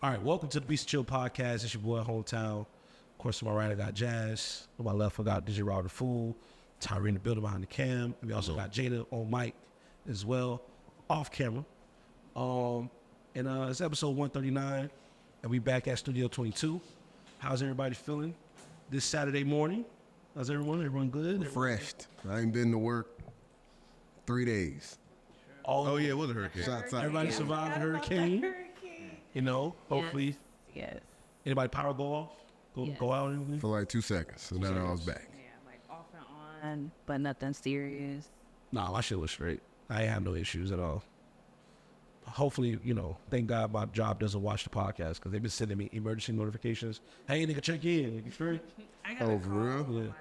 All right, welcome to the Beast Chill Podcast. It's your boy, Hometown. Of course, to my right, I got Jaz. To my left, I got DJ Raw the Fool. Tyree in the building behind the cam. We also got Jada on mic as well, off camera. It's episode 139, and we back at Studio 22. How's everybody feeling this Saturday morning? How's everyone? Everyone good? Refreshed. I ain't been to work 3 days. Oh yeah, it was a hurricane. Shots out. Everybody survived the hurricane. You know, hopefully. Yes. Anybody power go off? Go out or anything? For like 2 seconds, and then I was back. Yeah, like off and on, but nothing serious. Nah, my shit was straight. I ain't have no issues at all. Hopefully, you know, thank God my job doesn't watch the podcast because they've been sending me emergency notifications. Hey, nigga, check in. You straight? I got Oh, a for call real? from Yeah. my job.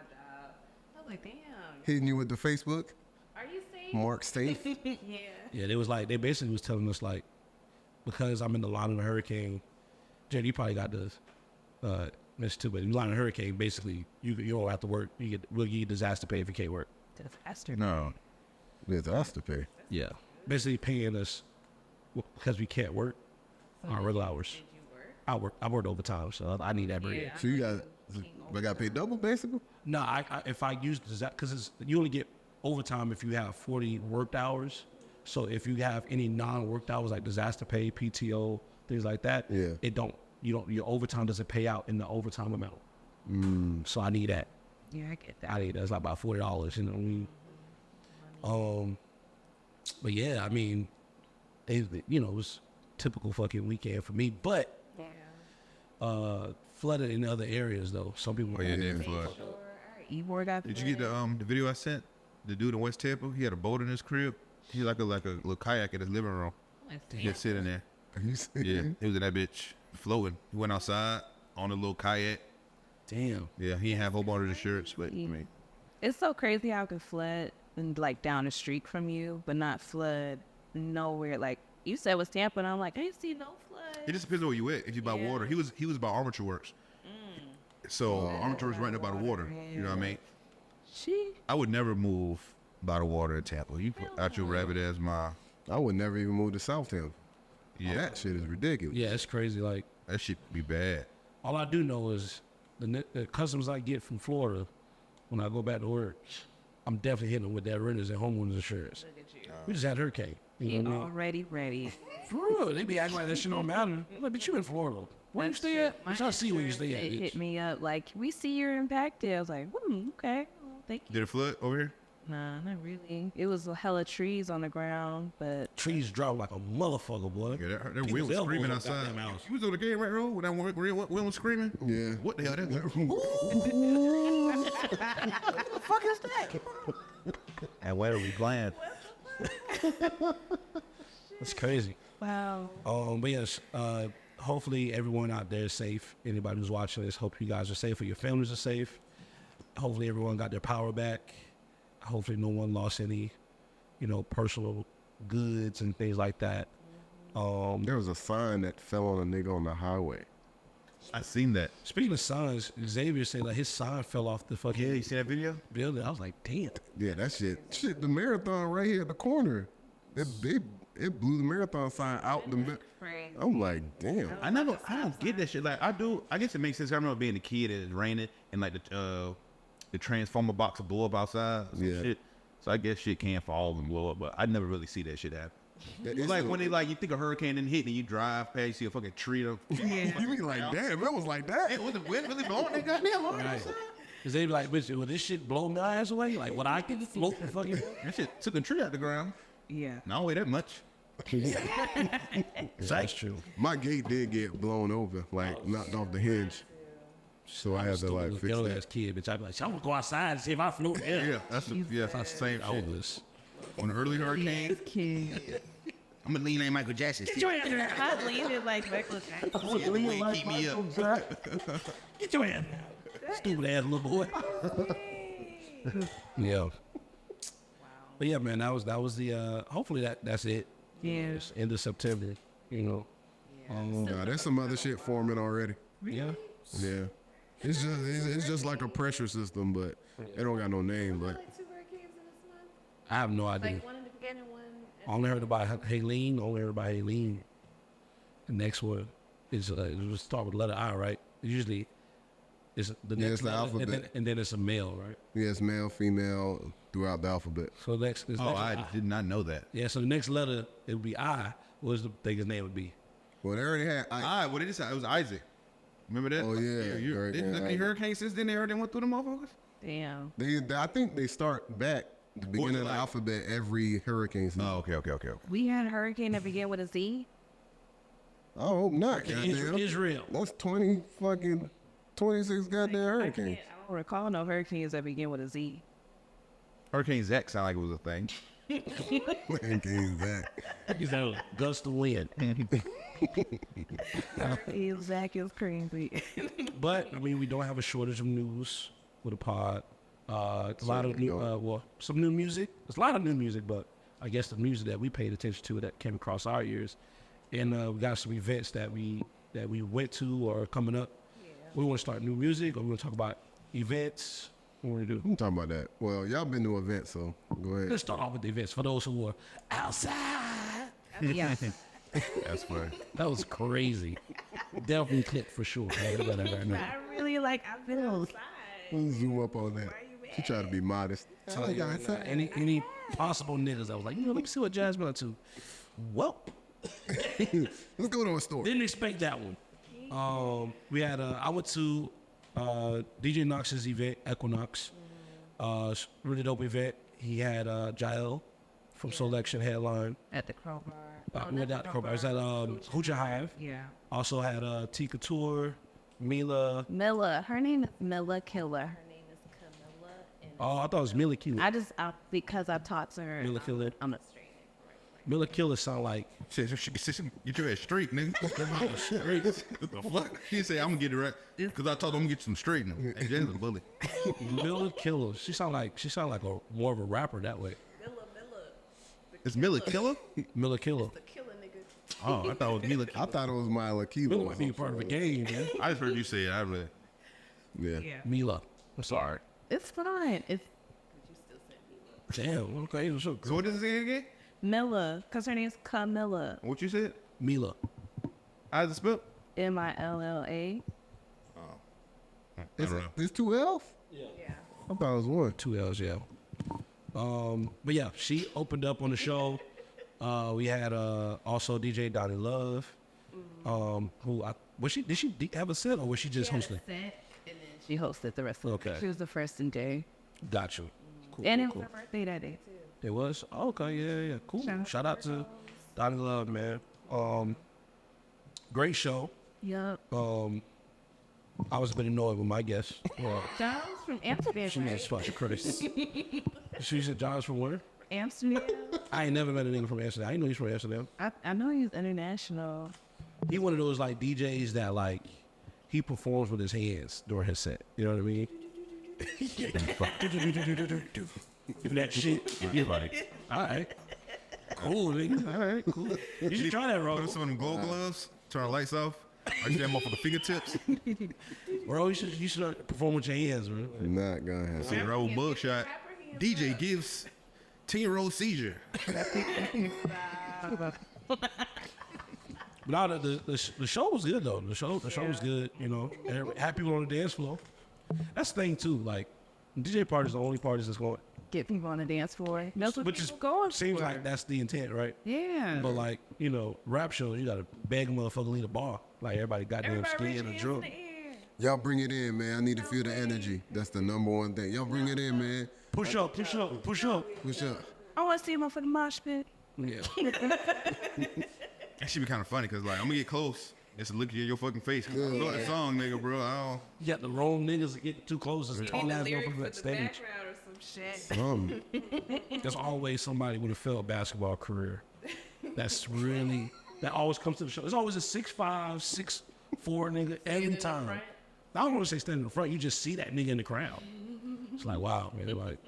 I was like, damn. Hitting you with the Facebook, Are you safe? Mark safe. Yeah. Yeah, they basically was telling us, like, because I'm in the line of the hurricane, Jay, you probably got this, Miss too, but in the line of the hurricane, basically, you don't have to work. We'll give you disaster pay if you can't work. Disaster. No, There's us to pay. Yeah. Basically paying us because we can't work our regular hours. Did you work? I worked overtime, so I need that bread. Yeah. So you got paid double, basically? No, if I use disaster, because you only get overtime if you have 40 worked hours. So if you have any non-worked hours like disaster pay, PTO, things like that, Yeah. your overtime doesn't pay out in the overtime amount. So I need that. Yeah, I get that. I need that. It's like about $40. You know what I mean? But yeah, I mean, it was typical fucking weekend for me. But flooded in other areas though. Some people. oh yeah, it did flood. Ivor got Did you get the video I sent? The dude in West Tampa, he had a boat in his crib. He had like a little kayak in his living room. He just sitting there. Are you serious? Yeah, he was in that bitch floating. He went outside on a little kayak. Damn. Yeah, he didn't have a whole bunch of insurance, but I mean, It's so crazy how it can flood and like down the street from you, but not flood nowhere. Like you said was Tampa, and I'm like, I ain't see no flood. it just depends on where you at. If you by Yeah. water, he was by Armature Works. So Armature was right there by the water. You know what I mean? I would never move by the water in Tampa. You put out your rabbit ass mile. I would never even move to South Tampa. Yeah, That shit is ridiculous. Yeah, it's crazy. Like that shit be bad. all I do know is the customers I get from Florida when I go back to work, I'm definitely hitting them with that renters and homeowners insurance. We just had hurricane. You know what I mean? Already ready. For real, they be acting like that shit don't matter. I'm like, but you in Florida. Where you stay at? I'm trying to see where you stay at. It bitch. hit me up like, we see you're impacted. I was like, okay. Well, thank you. Did it flood over here? Nah, not really. It was a hella trees on the ground, but Trees drop like a motherfucker, boy. Yeah, that People's wind was elbows screaming up outside. goddamn house. You was on the game right road when that wind was screaming? Yeah. What the hell that was? And where are we playing? That's crazy. wow. But yes, hopefully everyone out there is safe. Anybody who's watching this, hope you guys are safe or your families are safe. Hopefully everyone got their power back. Hopefully no one lost any, personal goods and things like that. There was a sign that fell on a nigga on the highway. I seen that. Speaking of signs, Xavier said like his sign fell off the fucking Yeah, you see that video? building. I was like, damn. Yeah, that shit, the marathon right here at the corner. It blew the marathon sign out the Crazy. I'm like, damn. I don't get that shit. Like I do. I guess it makes sense. I remember being a kid and it's raining and like the transformer box will blow up outside. Some Yeah. Shit. So I guess shit can fall and blow up, but I never really see that shit happen. It's It's like when you think a hurricane didn't hit and you drive past, you see a fucking tree. you be like, damn, it was like that. Hey, was the wind really blowing that goddamn hard? Right. Cause they be like, bitch, will this shit blow my ass away? Like, what I can float the fucking. That shit took a tree out the ground. Yeah. Not weigh that much. That's true. My gate did get blown over, like knocked off the hinge. So I had to like fix Ghetto that. ass kid, bitch. I'd be like, I'm gonna go outside and see if I float there. Yeah, that's the same I shit. was. On the early hurricane, Kid. I'm gonna lean like Michael Jackson. I leaned like Michael Jackson. Keep me up. Get your ass down. Stupid ass little boy. Yeah. But yeah, man, that was the hopefully that's it. Yeah. It's end of September, Nah, there's some other shit forming already. Yeah. Yeah. It's just like a pressure system, but it don't got no name. But Like 2 hurricanes in this month. I have no idea. Like one in the beginning, one. I only heard about Haleen. Only heard about Haleen. The next one. is it start with letter I, right? Usually, it's the Yeah, next it's the letter, alphabet. and then it's a male, right? Yes, male, female, throughout the alphabet. So next is Oh, I did not know that. yeah. So the next letter it would be I. What does the thing's name would be? Well, they already had. What did it say? It was Isaac. Remember that? Oh, yeah. Right, Didn't yeah, any hurricanes since then they already went through the motherfuckers? Damn. I think they start back the beginning of the like- alphabet every hurricane season. Oh, okay. We had a hurricane that began with a Z. I hope not. Goddamn. Israel. That's 26 goddamn hurricanes. I don't recall no hurricanes that begin with a Z. Hurricane Zach sounded like it was a thing. Hurricanes back. Is that a gust of wind? Zach is crazy. But I mean, we don't have a shortage of news with a pod. A lot of new, some new music. There's a lot of new music, but I guess the music that we paid attention to that came across our ears, and we got some events that we went to or are coming up. Yeah. We want to start new music, or we want to talk about events. What we want to do? I'm talking about that. Well, y'all been to events, so go ahead. Let's start off with the events for those who were outside. Yeah. That's funny. That was crazy. Definitely click for sure. I really like. I've been outside. Let's zoom up on that. She tried to be modest. So, any possible niggas that was like, let me see what Jazz been up to. Well, Let's go to a store. didn't expect that one. We had I went to DJ Knox's event, EQUIKNOX. Really dope event. He had J.Cole from Selection headline. At the Crowbar. We had that Crowbar. Is that Hooja Hive? Yeah. Also had T Couture, Mila. Milla. Her name is Milla Killer. Her name is Camilla. And Oh, I thought it was Mila Killer. because I taught to her. Milla Killer. I'm a straight. Mila Killer sound like Shit, get your ass straight, nigga. What the fuck? He said, I'm gonna get it right. Because I told him I'm gonna get some straightening. Hey, Jen's a bully. Mila Killer. She sound like a more of a rapper that way. Is Mila Killer? Mila Killer. Oh, I thought it was Mila. I thought it was Mila Mila Kiva. might be part of a game, man. I just heard you say it. I really. Yeah. Mila. I'm sorry. It's fine. It's Damn. Okay. So So what does it say again? Milla, because her name's Camilla. What you said? Mila. How's it spelled? Milla. There's two L's? Yeah. I thought it was one. 2 L's, yeah. But yeah, she opened up on the show. We had also DJ Donnie Love. Who did she have a set or was she just hosting? She hosted the rest of Okay. She was the first in day. Got you. Cool, And it cool, was her birthday that day, too. It was? Oh, okay, yeah. Cool. Shout out to Donnie Love, man. Great show. Yup. I was a bit annoyed with my guest. John's from Amsterdam. She made fucking critics. She said John's from where? Amsterdam. I ain't never met a nigga from Amsterdam. I didn't know he's from Amsterdam. I know he's international. He one of those like DJs that like he performs with his hands during his set. You know what I mean? Do that shit. You're like, all right, cool, nigga. All right, cool. You should try that, Put bro. on some of them glow gloves. Turn the lights off. I use that motherfucker fingertips. Bro, you should perform with your hands, bro. Not gonna happen. See the old mugshot. DJ gives 10-year-old seizure. But now the show was good though. The show was good. You know, happy people on the dance floor. That's the thing too. Like DJ parties, are the only parties that's going. Get people on the dance floor. That's what Which is people going seems for. like that's the intent, right? Yeah. But like, you know, rap shows, you gotta beg a motherfucker to leave the bar. Like everybody goddamn scared and drunk. Y'all bring it in, man. I need to feel the energy. That's the number one thing. Y'all bring it in, man. Push up. Push up. I want to see him up for the mosh pit. Yeah. That should be kind of funny because like I'm gonna get close. It's a look at your fucking face. I know that song, nigga, bro. I don't. You got the wrong niggas that get too close and tall ass motherfuckers at stage. There's always somebody with a failed basketball career. That always comes to the show. There's always a 6'5", 6'4" nigga every time. I don't want to say stand in the front. You just see that nigga in the crowd. It's like, wow, man. Like,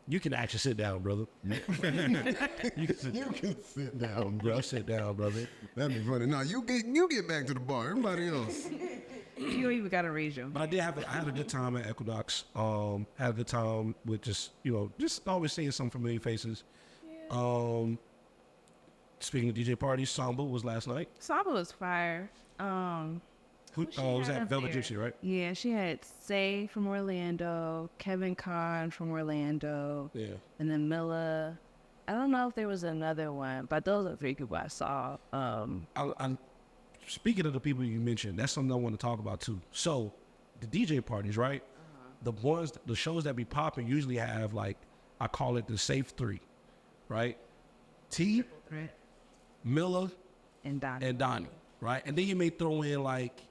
you can actually sit down, brother. You can sit down, bro. Sit down, brother. That'd be funny. No, you get back to the bar. Everybody else. You don't even gotta raise your. But I had a good time at EQUIKNOX. Had a good time with just always seeing some familiar faces. Speaking of DJ parties, Samba was last night. Saba was fire. Who she was had that? up Velvet there? Gypsy, right? Yeah, she had Say from Orlando, Kevin Kahn from Orlando, Yeah. and then Milla. I don't know if there was another one, but those are 3 people I saw. I'm speaking of the people you mentioned. That's something I want to talk about too. So, the DJ parties, right? The shows that be popping usually have like, I call it the safe 3, right? T, Milla, And Donnie. and Donnie, right? And then you may throw in like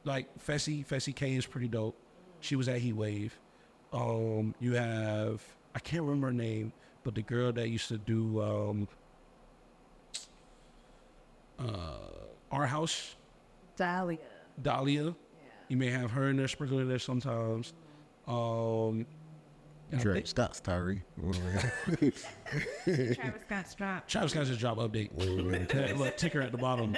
Fessy K is pretty dope. She was at Heat Wave. You have, I can't remember her name, but the girl that used to do Our House, Dahlia. Dahlia. You may have her in there, sprinkling in there sometimes. I Travis think Scott's Tyree. Travis Scott's drop. Travis Scott just dropped update. Look, ticker at the bottom.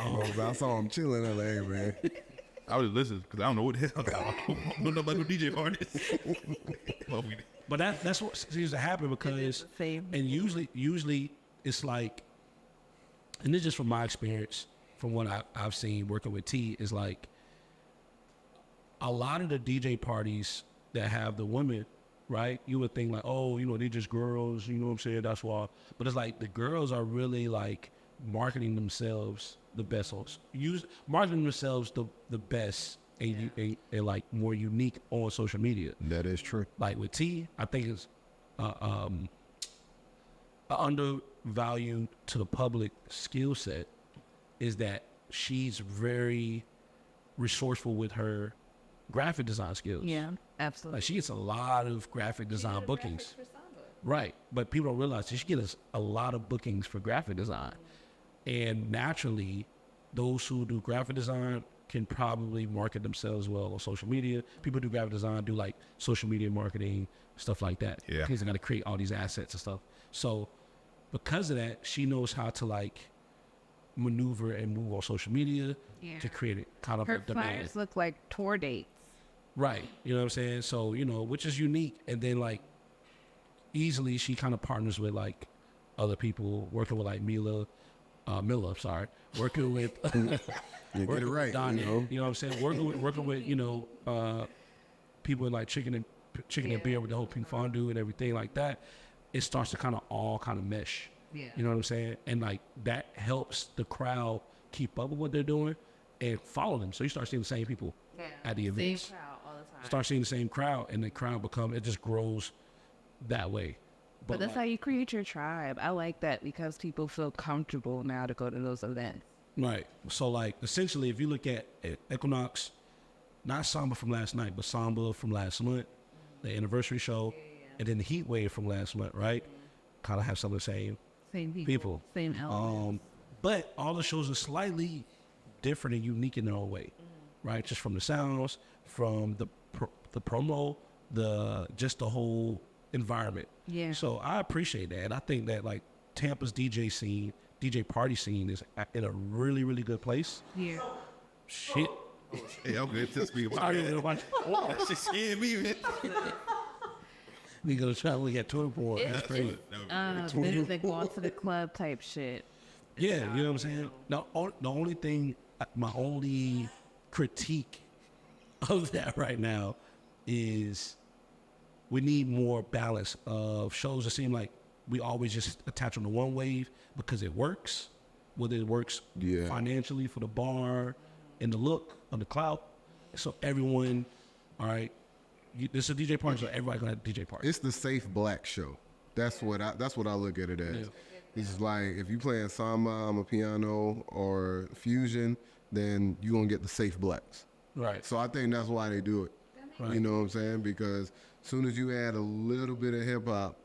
I saw him chilling. I'm like, hey, man. I was listening because I don't know what the hell. I don't know about no DJ artists. Well, But that's what seems to happen because, Same. and usually it's like, and this is just from my experience, from what I've seen working with T, is like a lot of the DJ parties that have the women, right? You would think like, oh, they just girls, you know what I'm saying? That's why. But it's like the girls are really like marketing themselves the best, marketing themselves the best and like more unique on social media. That is true. Like with T, I think it's undervalued to the public skill set is that she's very resourceful with her graphic design skills. Yeah, absolutely. Like she gets a lot of graphic design bookings. Right. But people don't realize she gets a lot of bookings for graphic design. And naturally, those who do graphic design can probably market themselves well on social media. People who do graphic design do like social media marketing, stuff like that. Yeah. Because they got to create all these assets and stuff. So because of that, she knows how to like maneuver and move on social media to create it kind of Her a demand. flyers look like tour dates. Right. You know what I'm saying? So, which is unique. And then like easily she kind of partners with like other people, working with like Milla, working with You get it working with right. Donnie, You know? what I'm saying? Working with people in like chicken and beer with the whole pink fondue and everything like that. It starts to kind of all kind of mesh. Yeah. You know what I'm saying? And like that helps the crowd keep up with what they're doing and follow them. So you start seeing the same people at the events. Same crowd all the time. Start seeing the same crowd, and the crowd it just grows that way. But that's how you create your tribe. I like that because people feel comfortable now to go to those events. Right. So like essentially, if you look at Equinox, not Samba from last night, but Samba from last month, the anniversary show, and then the Heat Wave from last month, right? Kind of have some of the same Same people. Same elements. But all the shows are slightly different and unique in their own way, right? Just from the sounds, from the promo, just the whole environment. Yeah. So I appreciate that. And I think that like Tampa's DJ party scene is in a really, really good place. Yeah. Shit. Hey, I'm good to speak about Sorry, that. everybody. That shit scared me, man. We gonna travel at 24. That's crazy. Better than going to the club type shit. Yeah, you know what I'm saying? The only thing, my only critique of that right now is we need more balance of shows that seem like we always just attach on the one wave because it works, whether it works financially for the bar and the look of the clout. So everyone, all right, this is a DJ party, so everybody gonna have a DJ party. It's the safe black show. That's what I look at it as. Yeah. It's like if you playing samba, I'm a piano or fusion, then you gonna get the safe blacks. Right. So I think that's why they do it. Right. You know what I'm saying? Because as soon as you add a little bit of hip hop,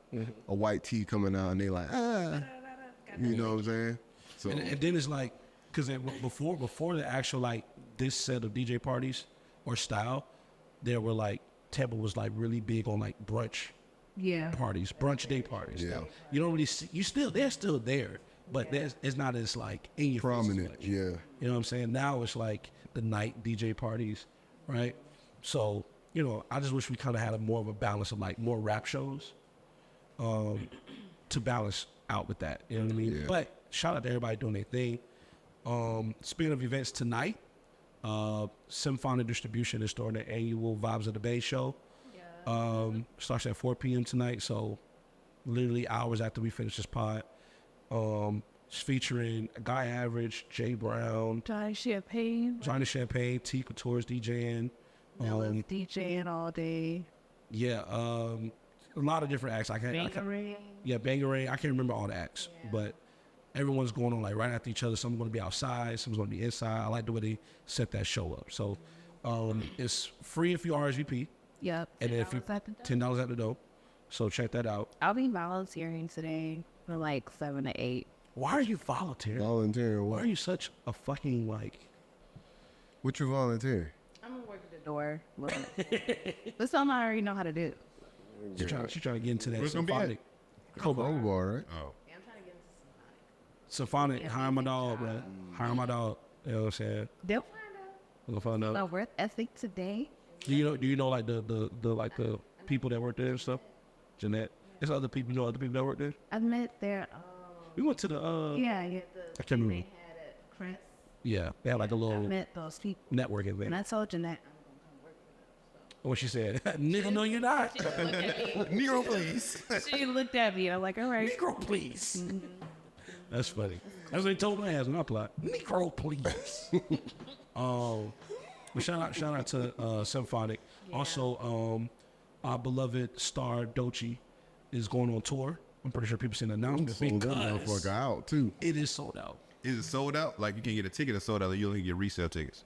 a white tee coming out, and they like you know what I'm saying? So And then it's like, because before the actual like this set of DJ parties or style, there were like Tampa was like really big on like brunch parties, brunch day parties. Yeah. You don't really see, they're still there, but it's not as like in your face as prominent, much. yeah. You know what I'm saying? Now it's like the night DJ parties, right? So, I just wish we kind of had more of a balance of like more rap shows to balance out with that. You know what I mean? Yeah. But shout out to everybody doing their thing. Speaking of events tonight, Symphonic Distribution is starting the annual Vibes of the Bay show. Starts at 4 p.m. tonight, so literally hours after we finish this pod. It's featuring Guy Average, Jay Brown, Johnny Champagne. Johnny Champagne, T Couture's DJing. Nelly's DJing all day. Yeah, a lot of different acts. Bangarang. Yeah, Bangarang. I can't remember all the acts, but everyone's going on like right after each other. Someone's going to be outside, someone's going to be inside. I like the way they set that show up. So it's free if you RSVP, Yep. and then if you $10 at the door. So check that out. I'll be volunteering today from like 7 to 8. Why are you volunteering? Volunteering Why what? are you such a fucking like? What you volunteering? I'm gonna work at the door. But something I already know how to do. She trying to get into that Where's it gonna be at? symphonic. Crowbar. Crowbar, right? Oh, Yeah, I'm trying to get into Symphonic. Symphonic. Hire my dog, man. Hire my dog. You know what I'm saying? They'll find out. We're gonna find out. No worth ethic today. Do you know like the people that work there and stuff? Jeanette. There's other people. You know other people that work there. I met their We went to the yeah, I the can't remember. they had at Crest. Yeah, they had like a I little met those people. networking And thing. I told Jeanette I'm gonna come work for them. What she said, nigga, no, you're not. Negro, please. She looked at me. I'm like, all right. Negro, please. That's funny. That's what they told my ass when I applied. Negro, please. But shout out to Symphonic. Also, our beloved star Doechii is going on tour. I'm pretty sure people seen the announcement Sold that because motherfucker out too. it is sold out. Is it sold out? Like you can get a ticket that's sold out, or you only get resale tickets.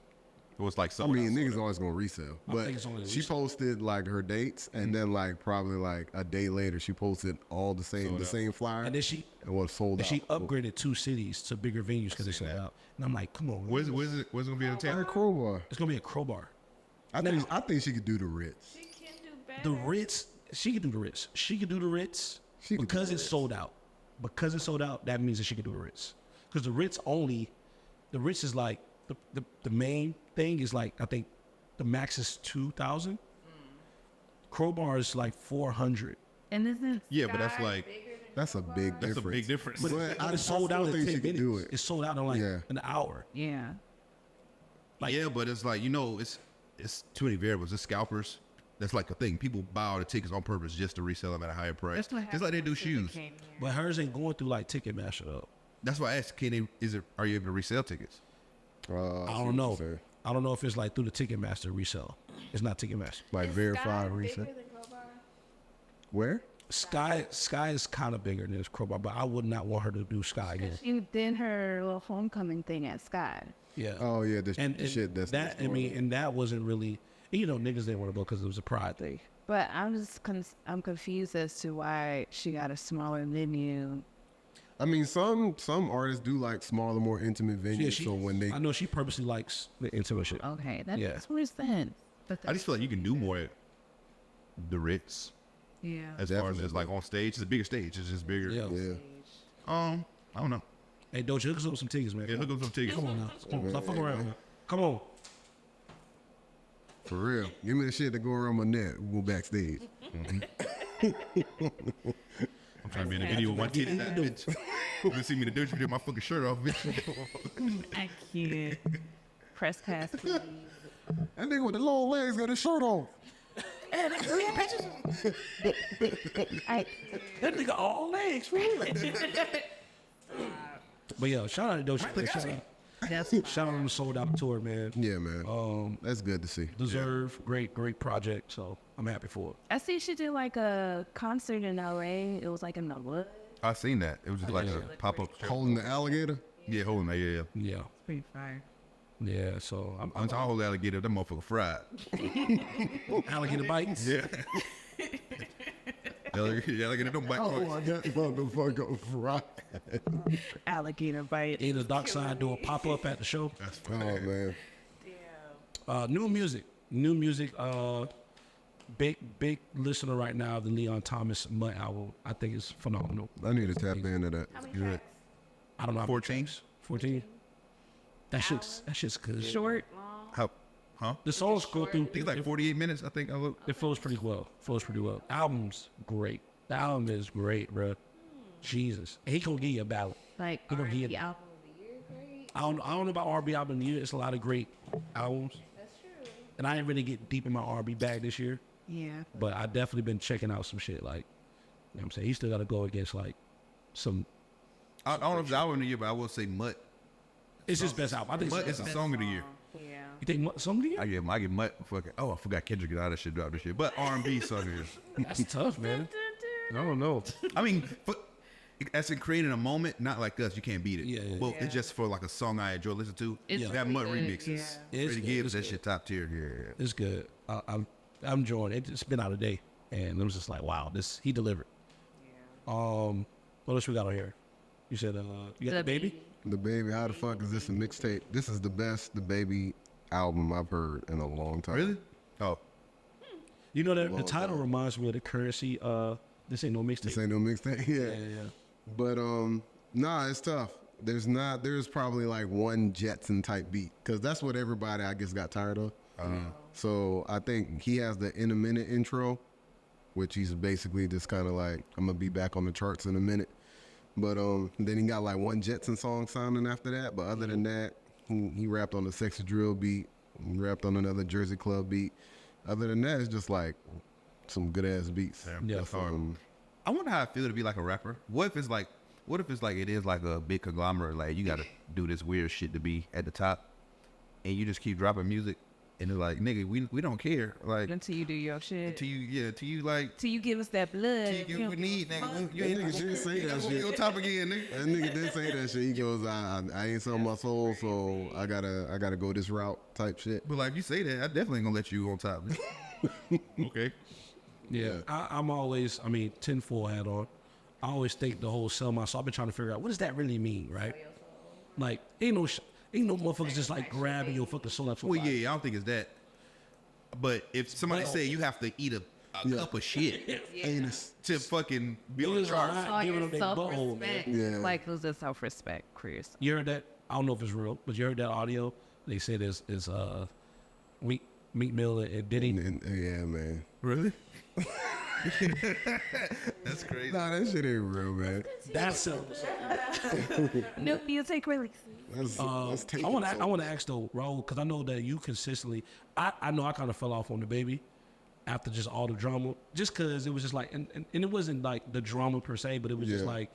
It was like I sold mean, out. niggas always gonna resell, but think it's only she resale. posted like her dates, and then like probably like a day later, she posted all the same flyer, And then she and was sold out. she upgraded 2 cities to bigger venues because they sold out. And I'm like, come on, Where's it gonna be at the Her Tampa? Crowbar. it's gonna be a Crowbar. I think she could do the Ritz. She can do better. The Ritz, she could do the Ritz. She could do the Ritz She could do because the it's Ritz. sold out. Because it's sold out, that means that she could do the Ritz. Because the Ritz is like the main thing is like I think the max is 2,000. Crowbar is like 400. And isn't Yeah, but that's Sky like bigger than That's a big that's difference. a big difference. But, But I it's sold out still in think 10 she could minutes. do it. It's sold out in like Yeah. an hour. Yeah. Like, yeah, but it's like it's too many variables. It's scalpers. That's like a thing. People buy all the tickets on purpose just to resell them at a higher price. That's what Just like they do happened when shoes. Susan came here. but hers ain't going through like Ticketmaster though. That's why I asked, are you able to resell tickets? I don't know. I don't know if it's like through the Ticketmaster resell. It's not Ticketmaster. Like verified reset. Where? Sky is kind of bigger than this Crowbar, but I would not want her to do Sky again. She did her little homecoming thing at Sky. Yeah. Oh yeah, the and shit. That's that. I mean, and that wasn't really. You know, niggas didn't want to go because it was a pride thing. But I'm just I'm confused as to why she got a smaller venue. I mean, some artists do like smaller, more intimate venues. Yeah, so when they I know she purposely likes the intimate shit. Okay, that Yeah. makes more sense. But I just feel like you can do more at the Ritz yeah. as far as like on stage. It's a bigger stage. It's just bigger. Yeah. yeah. I don't know. Hey, Doechii, hook us up with some tickets, man. Yeah, look up some tickets. Come on now. Come on, stop fucking around. Man. Come on. For real. Give me the shit that go around my neck. We'll go backstage. I'm trying to be in a video with my titties. That bitch. You gonna see me in the Dutch video, my fucking shirt off, bitch. I can't. Press pass, please. That nigga with the long legs got his shirt off. I, That nigga all legs, really. But yo, shout out to Doechii. that's Shout out on the sold out tour, man. Yeah, man. That's good to see. Deserve, great project. So I'm happy for it. I see she did like a concert in LA. It was like in the wood. I seen that. It was just like a pop up. Holding the alligator. Yeah, holding that. Yeah. Yeah, Pretty fire. yeah. So I'm I'm tall hold alligator. That motherfucker fried. alligator bites. Yeah. Alligator don't bite. Oh, I got motherfucker right. Alligator bite. Either Doc Side do a pop up at the show. That's Oh funny. man. New music. Big listener right now of the Leon Thomas Mutt album. I think it's phenomenal. I need to tap into that. Good. I don't know. 14? 14. That shit's good. Short, long. How? Huh? The songs go through. I think it's like 48 minutes. I think I look. It flows pretty well. Album's great. The album is great, bro. Jesus. And he gonna give you a ballad. Like He gonna give R&B you. album of the year, great. I don't know about R&B album of the year. It's a lot of great albums. That's true. And I didn't really get deep in my R&B bag this year. Yeah. But I definitely been checking out some shit. Like, you know what I'm saying? He still got to go against, like, some. I don't know if it's the album of the year, but I will say Mutt. It's his best album. I think Mutt it's is his the best album. song of the year. Yeah. You think Mutt song of the year? I get Mutt. Fucking. Oh, I forgot Kendrick got that shit dropped this shit. But R&B song of the year. That's tough, man. I don't know. I mean, as in creating a moment, not like us, you can't beat it. Yeah, yeah. Well, it's just for like a song I enjoy listening to. It's That really Mutt good, remixes. yeah. It's Freddie good, Gibbs, it's that good. shit top tier. Yeah. It's good. I'm enjoying it. It's been out a day. And it was just like, wow, he delivered. What else we got on here? You said, you got the baby? The Baby, how the fuck is this a mixtape? This is the best The Baby album I've heard in a long time. Really? Oh. You know that the Long title time. reminds me of the Currency. This ain't no mixtape. This ain't no mixtape. Yeah. Yeah. But nah, it's tough. There's probably like one Jetson type beat because that's what everybody I guess got tired of. So I think he has the in a minute intro, which he's basically just kind of like, I'm gonna be back on the charts in a minute. But then he got like one Jetson song sounding after that. But other than that, he rapped on the Sexy Drill beat, he rapped on another Jersey Club beat. Other than that, it's just like some good ass beats. Yeah. That's hard. I wonder how it feel to be like a rapper. What if it's like it is like a big conglomerate, like you gotta do this weird shit to be at the top, and you just keep dropping music, and it's like, nigga, we don't care, like Until you do your shit. to you like Till you give us that blood. till you need, nigga. You That ain't nigga did say that shit. on top again, nigga. That nigga did say that shit. He goes, I ain't selling my soul, so I gotta go this route type shit. But like, if you say that, I definitely ain't gonna let you on top. Okay. Yeah. I'm always, tinfoil hat on. I always think the whole sell my soul. I've been trying to figure out, what does that really mean, right? Like, ain't no motherfuckers just like grabbing your fucking soul out your Well, body. yeah, I don't think it's that. But if somebody say you have to eat a cup of shit Anus. to fucking be on the Niggas charts, are not giving them their butthole, man. Self-respect. Yeah. Like, lose their self-respect, Chris. You heard that? I don't know if it's real, but you heard that audio? They said it's Meek Mill and Diddy. Yeah, man. really? That's crazy. Nah, that shit ain't real, man. That's a, No music release. That's taking I want to ask though, Raul, because I know that you consistently. I know I kind of fell off on the baby after just all the drama, just because it was just like, and it wasn't like the drama per se, but it was just Yeah. like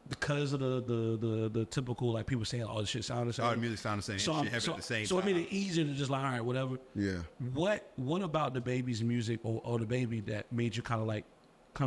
because of the typical like people saying all the shit sounded the same. All the music sound the same. So, shit happen at the same so it time. made it easier to just like, all right, whatever. Yeah. What about the baby's music or the baby that made you kind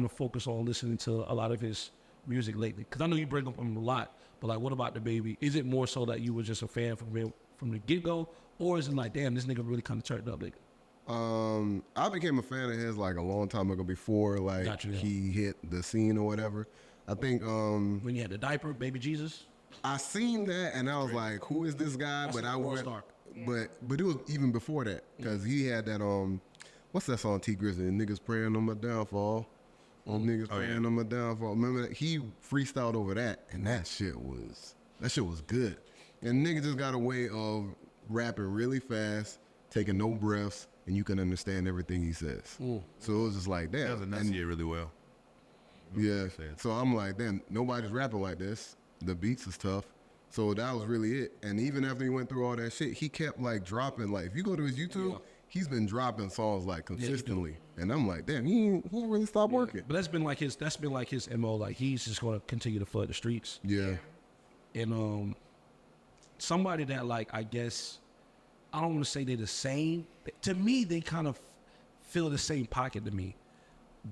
of focus on listening to a lot of his music lately? Because I know you bring up him a lot, but like, what about the baby? Is it more so that you were just a fan from the get go, or is it like, damn, this nigga really kind of turned up, nigga? I became a fan of his like a long time ago before like Gotcha, yeah. he hit the scene or whatever. I think When you had the diaper, Baby Jesus. I seen that and I was like, who is this guy? That's But a I porn went, star. but it was even before that because he had that what's that song T Grizzly? Niggas praying on my downfall. Niggas praying on my downfall. Remember that he freestyled over that and that shit was good. And niggas just got a way of rapping really fast, taking no breaths, and you can understand everything he says. So it was just like That that. was enunciated really well. Yeah. So I'm like, damn, nobody's rapping like this. The beats is tough. So that was really it. And even after he went through all that shit, he kept like dropping. Like if you go to his YouTube, he's been dropping songs like consistently. And I'm like, damn, he ain't really stopped working. But that's been like his MO. Like he's just gonna continue to flood the streets. Yeah. And somebody that like I guess I don't want to say they're the same. To me, they kind of fill the same pocket to me.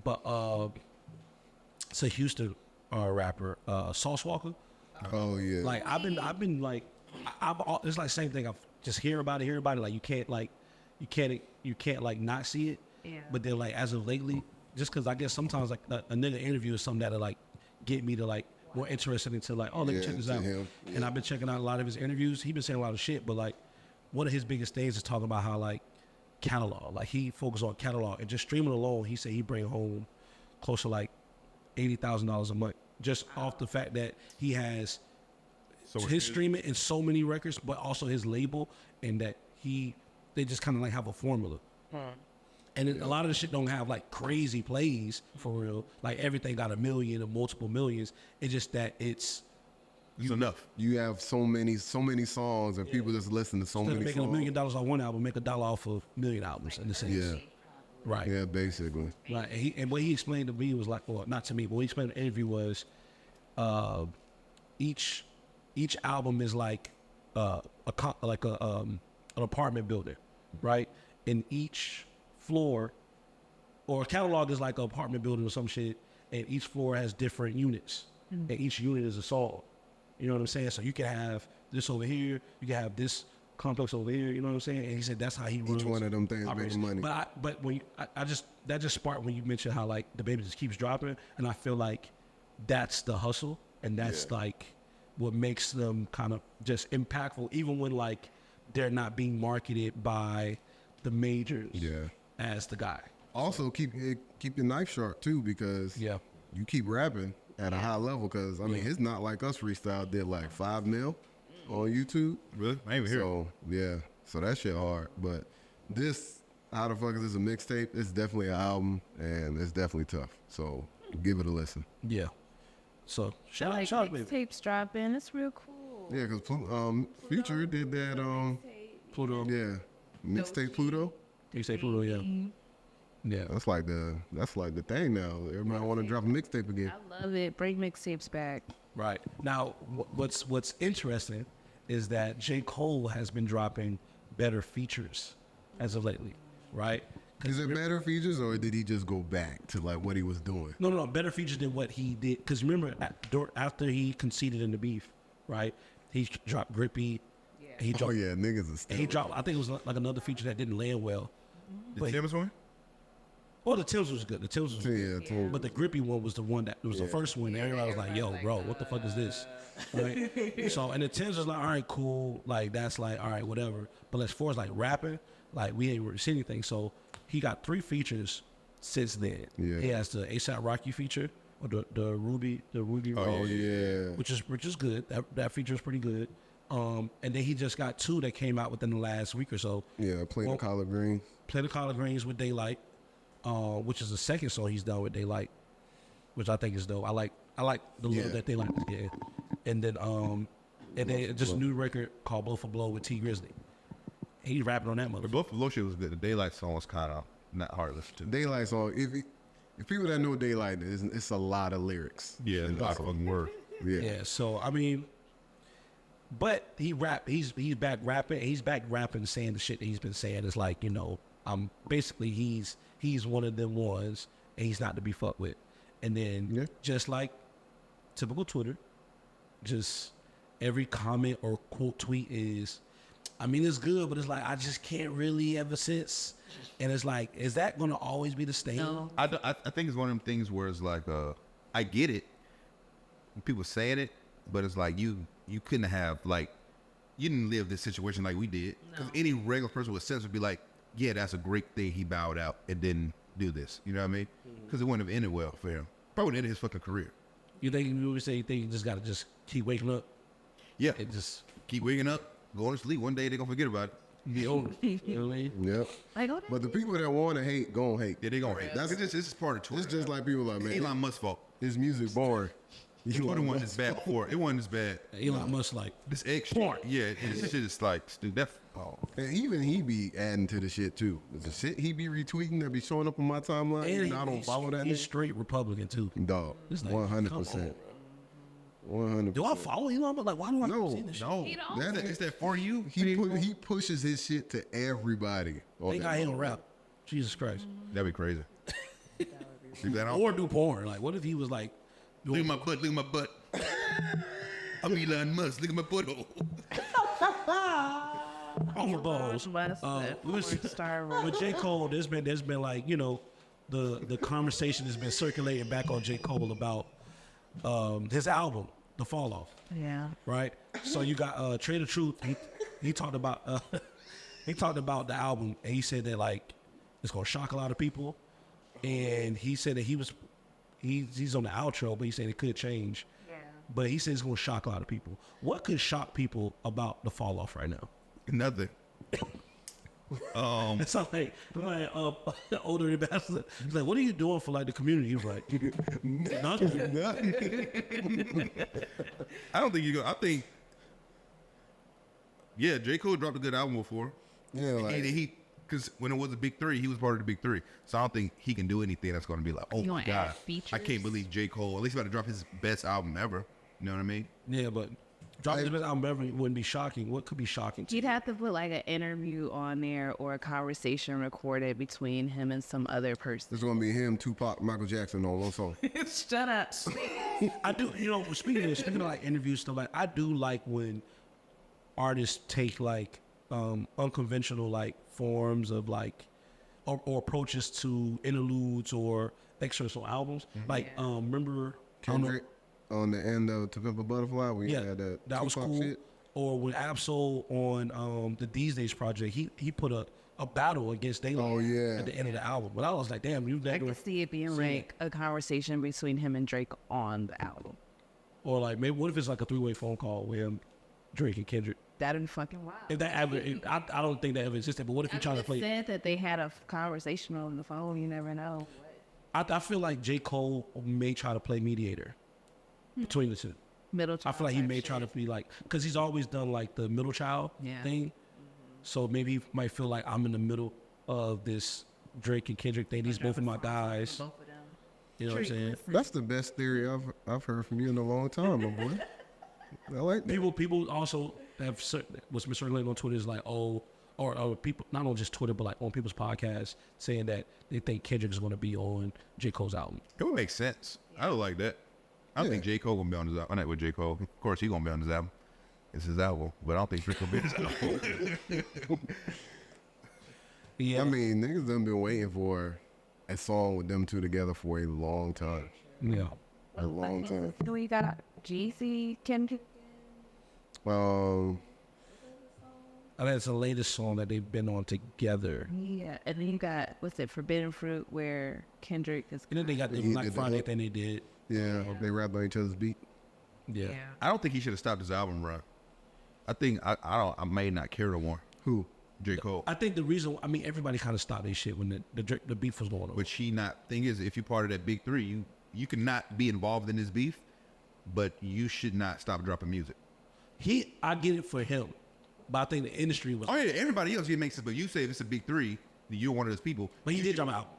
But it's a Houston rapper, Sauce Walker. Oh yeah. Like I've been like it's like same thing. I've just hear about it. Like you can't like not see it. Yeah. But then like as of lately, just because I guess sometimes like a nigga interview is something that'll like get me to like more interested into like, oh, let me check this to out. him, And I've been checking out a lot of his interviews. He's been saying a lot of shit, but like one of his biggest things is talking about how like catalog, like he focused on catalog and just streaming alone. He said he bring home close to like $80,000 a month just off the fact that he has his streaming and so many records, but also his label, and that they just kind of like have a formula. And a lot of the shit don't have like crazy plays for real. Like everything got 1 million or multiple millions. It's just that it's enough. You have so many songs, and people just listen to so instead of many making $1 songs. million on one album, make $1 off of 1 million albums in the sense. Yeah, Right. yeah, basically. Right. And what he explained to me was like, well, not to me, but what he explained in the interview was, each album is like an apartment building, right? And each floor or a catalog is like an apartment building or some shit, and each floor has different units, and each unit is a song. You know what I'm saying? So you can have this over here, you can have this complex over here. You know what I'm saying? And he said that's how he runs. Each one of them things operations. making money. But when that just sparked when you mentioned how like the baby just keeps dropping, and I feel like that's the hustle, and that's like what makes them kind of just impactful, even when like they're not being marketed by the majors as the guy. Also, keep your knife sharp too, because you keep rapping at a high level. Because I mean, it's not like us freestyle did like 5 mil on YouTube. Really? I ain't even So yeah, so that shit hard. But this, how the fuck is this a mixtape? It's definitely an album, and it's definitely tough. So give it a listen. Yeah. So shout Like out, baby. mixtapes dropping. It's real cool. Yeah, because Future did that. Pluto. Yeah, mixtape Pluto. You say Pluto, yeah. Yeah. That's like the thing now. Everybody want to drop a mixtape again. I love it. Bring mixtapes back. Right. Now, what's interesting is that J.Cole has been dropping better features as of lately, right? Is it better features, or did he just go back to like what he was doing? No, better features than what he did. Because remember, after he conceded in the beef, right? He dropped Grippy. Yeah. He dropped, Oh yeah, niggas are and still. he dropped. I think it was like another feature that didn't land well. The Tim's one? Well, the Tim's was good. The Tim's was good. Yeah, too. But the Grippy one was the one that was the first one. Everybody was like, yo, bro, what the fuck is this? Right? So, and the Tim's was like, all right, cool. Like, that's like, all right, whatever. But as far as like rapping, like, we ain't really seen anything. So, he got 3 features since then. Yeah. He has the A$AP Rocky feature, or the Rubi Rose, Oh yeah. which is good. That feature is pretty good. And then he just got 2 that came out within the last week or so. Yeah, play Well, the collard green. Play the Collard Greens with Daylight, which is the second song he's done with Daylight, which I think is dope. I like the little that Daylight did. And then just a new record called Blow for Blow with T Grizzly. He's rapping on that The motherfucker. Blow for Blow shit was good. The Daylight song was kind of not hard to listen to. Daylight song. If people that know Daylight, it's a lot of lyrics. Yeah, in a that lot of song. fucking word. Yeah. Yeah, so I mean, but he's back rapping. He's back rapping, saying the shit that he's been saying. Is like, you know, basically he's one of them ones, and he's not to be fucked with. And then just like typical Twitter, just every comment or quote tweet is, I mean, it's good, but it's like I just can't really ever since. And it's like, is that gonna always be the same? No. I think it's one of them things where it's like, I get it. People saying it, but it's like you couldn't have, like, you didn't live this situation like we did. Because any regular person with sense would be like, yeah, that's a great thing. He bowed out and didn't do this. You know what I mean? Because it wouldn't have ended well for him. Probably would have ended his fucking career. You think you would say you think you just gotta just keep waking up? Yeah. It just Keep waking up, going to sleep. One day they're going to forget about it. be over. You know what I mean? Yep. Like, oh, But the people that want to hate, gon' hate. Yeah, they're going to hate. That's- This is part of Twitter. It's just like people like, man, Elon Musk's fault. his music boring. Twitter wasn't as bad before. It wasn't as bad. Elon Musk like, This egg shit. Yeah, this shit is like, dude, that. Oh. And even he be adding to the shit too. The shit he be retweeting that be showing up on my timeline, and I don't follow that He's nigga. straight Republican too. Dog, It's like, 100%. 100%. Do I follow Elon Musk? Like, why do I No, see this shit? No, it's that for you. He pushes his shit to everybody. on Think that I ain't rap. Jesus Christ. That'd be crazy. Leave that out. Or do porn. Like, what if he was like, Look at my butt. Look at my butt. I'm Elon Musk. Look at my butthole. on the balls? With J. Cole, there's been like, you know, the conversation has been circulating back on J. Cole about his album, The Fall Off. yeah. Right? So you got Trader Truth. He talked about the album, and he said that like it's gonna shock a lot of people. And he said that he's on the outro, but he said it could change. Yeah. But he said it's gonna shock a lot of people. What could shock people about The Fall Off right now? Nothing. It's like older ambassador. He's like, what are you doing for like the community? He's like, nothing. I don't think you go. I think, yeah, J. Cole dropped a good album before. Yeah, like Because when it was a big three, he was part of the big three. So I don't think he can do anything that's going to be like, oh You my gonna God, add features? I can't believe J. Cole, at least about to drop his best album ever. You know what I mean? Yeah, but dropping this album ever wouldn't be shocking. What could be shocking? He'd have to put like an interview on there or a conversation recorded between him and some other person. it's gonna be him, Tupac, Michael Jackson on one song. Shut up. I do, speaking of like interviews stuff, like I do like when artists take like unconventional like forms of like or approaches to interludes or excerpts on albums. Like remember Kendrick on the end of To Pimp a Butterfly, we had that was Tupac cool. shit. Or when Absol on the These Days project, he put a battle against Daylight Oh, yeah. at the end of the album. But I was like, damn, you I that could see it being like a conversation between him and Drake on the album. or like maybe what if it's like a 3-way phone call with him, Drake and Kendrick? That'd be fucking wild. If that ever, I don't think that ever existed. But what if you try to play? Said that they had a conversation on the phone. You never know. I feel like J. Cole may try to play mediator between the two. Middle. I feel like he may try to be like, because he's always done like the middle child Yeah. thing. So maybe he might feel like I'm in the middle of this Drake and Kendrick thing. These both of my guys. Both of them. You know what I'm saying? That's the best theory I've heard from you in a long time, my boy. I like that. People also have what's been circulating on Twitter is like, or people not on just Twitter but like on people's podcasts saying that they think Kendrick is going to be on J. Cole's album. It would make sense. I would like that. I don't think J. Cole gonna be on his album. I'm not with J. Cole. Of course, he gonna be on his album. It's his album, but I don't think Drake will be on his album. Yeah, I mean, niggas done been waiting for a song with them two together for a long time. yeah. A long time. Then we got Jeezy, Kendrick. I think it's the latest song that they've been on together. Yeah, and then you got what's it, Forbidden Fruit, where Kendrick is. And then they got the He Black did the Friday hook. thing they did. Yeah, they rapped on each other's beat. Yeah. I don't think he should have stopped his album run. I think I may not care no more. Who? J. Cole. I think the reason, everybody kind of stopped their shit when the beef was going on. Which thing is, if you're part of that big three, you cannot be involved in this beef, but you should not stop dropping music. I get it for him, but I think the industry was. Oh yeah, everybody else makes it, but you say if it's a big three, then you're one of those people. But he did drop an album.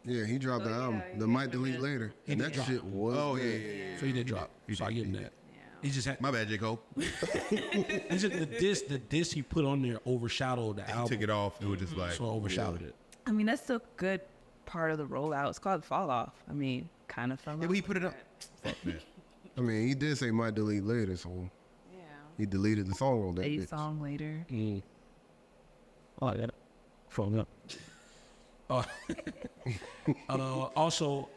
Yeah, he dropped the album. The Might Delete Later. And that shit was. Oh yeah, good. yeah. So he did drop. So I give him that. He just had My bad, J. Cole. it's just the diss he put on there overshadowed the He album. took it off. It was just like, So overshadowed it. I mean, that's a good part of the rollout. It's called Fall Off. I mean, kind of fell yeah, off. but he put it up. Fuck that. I mean, he did say Might Delete Later, so Yeah. he deleted the song on that A bitch. song later. I like that. Phone up. Also,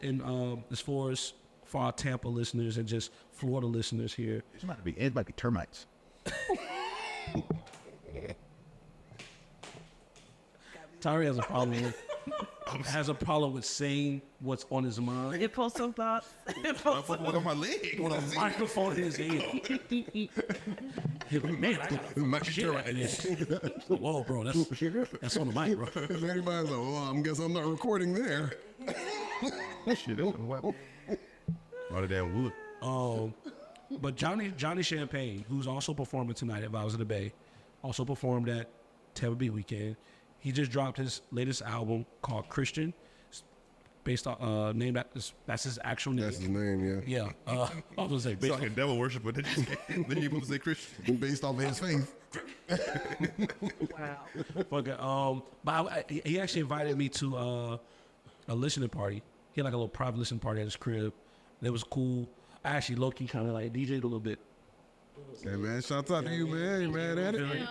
as far as for our Tampa listeners and just Florida listeners here, It might be termites. Tyree has a problem with saying what's on his mind Impulsive thoughts. What on my leg? with a microphone in his hand. He's like, man, I got My shit right there. Whoa, bro, that's on the mic, bro. If anybody's like, well, I guess I'm not recording there. Shit, that was a weapon. All of that wood. But Johnny Champagne, who's also performing tonight at Vibes of the Bay, also performed at Tampa Bay Weekend. He just dropped his latest album called Christian, based on name that's his actual name. That's his name, yeah. Yeah, I was gonna say It's based like a devil worshiper. Then you supposed to say Christian. Based off of his faith. Wow. but he actually invited me to a listening party. He had like a little private listening party at his crib. And it was cool. I actually low key kind of like DJ'd a little bit. Hey, man, shout out to you, man. You mad at it?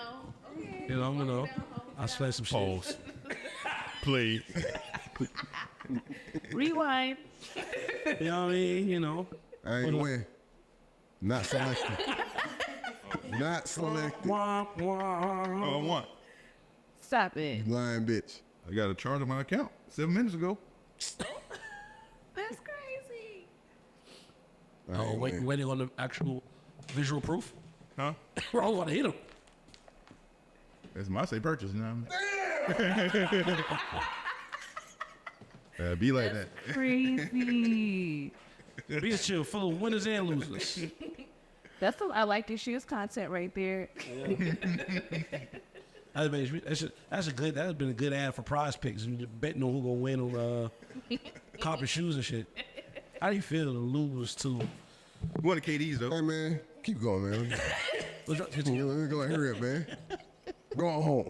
You know. I spent some shit. Pause. Please. Rewind. You know what I mean? You know. I ain't win. Not selected. Not selected. Wah, wah. Oh, I want. Stop it. Lying bitch. I got a charge on my account 7 minutes ago. That's crazy. I ain't win. Waiting on the actual visual proof. Huh? Bro, I want to hit him. That's my say purchase. You know what I mean? Be like that. Crazy. Be a chill, full of winners and losers. That's I like this year's content right there. That would have been a good ad for Prize Picks. And you're betting on who gonna win on copper shoes and shit. How do you feel to lose to? One of KD's though. Hey man, keep going, man. What's up? Let me go ahead, hurry up, man. Go on home.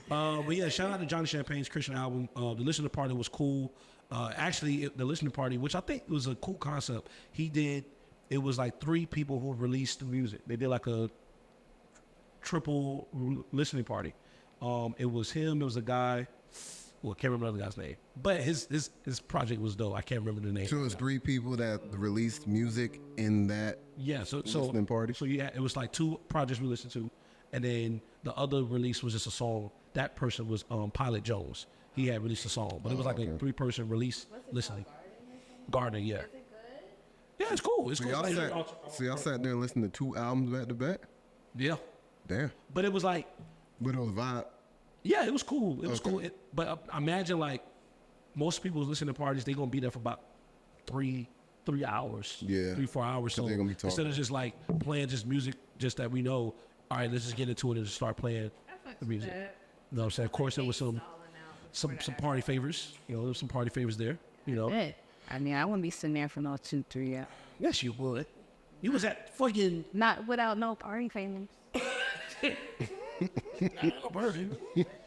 But yeah, shout out to Johnny Champagne's Christian album. The listening party was cool. Actually, the listening party, which I think was a cool concept, it was like 3 people who released the music. They did like a triple listening party. It was him. It was a guy. Well, I can't remember the other guy's name, but his project was dope. I can't remember the name. So it was 3 people that released music in that listening party? So yeah, it was like 2 projects we listened to, and then the other release was just a song. That person was Pilot Jones. He had released a song, but it was like a 3-person release listening. Garden, yeah. Is it good? Yeah, it's cool. It's So cool. y'all sat there and listened to 2 albums back to back? Yeah, Damn. but it was like, But it was vibe. yeah, it was cool. It was Okay. cool. But imagine like most people listening to parties, they gonna be there for about 3 hours. Yeah. 3-4 hours. So they gonna be talking. instead of just like playing just music, just that we know. All right, let's just get into it and just start playing the music. You know what I'm saying? Of course, there was some party favors. You know, there was some party favors there. You know. Good. I mean, I wouldn't be sitting there for no 2-3 hours. Yes, you would. You was at fucking Not without no party family. Burden.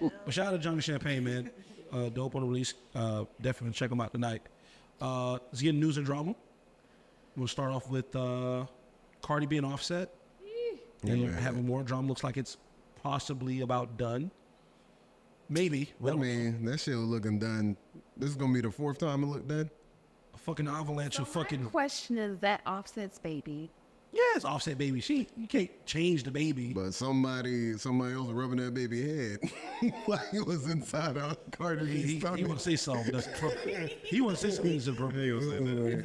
But shout out to Johnny Champagne, man. Dope on the release. Definitely check them out tonight. Let's get news and drama. We'll start off with Cardi being Offset. And having more drama. Looks like it's possibly about done. Maybe. I mean, that shit was looking done. This is gonna be the 4th time it looked done. A fucking avalanche of fucking. My question is that Offset's baby. Yeah, it's Offset baby. You can't change the baby. But somebody else was rubbing that baby head like it was inside out Cardi B's He stomach. want to say something. He want to say something.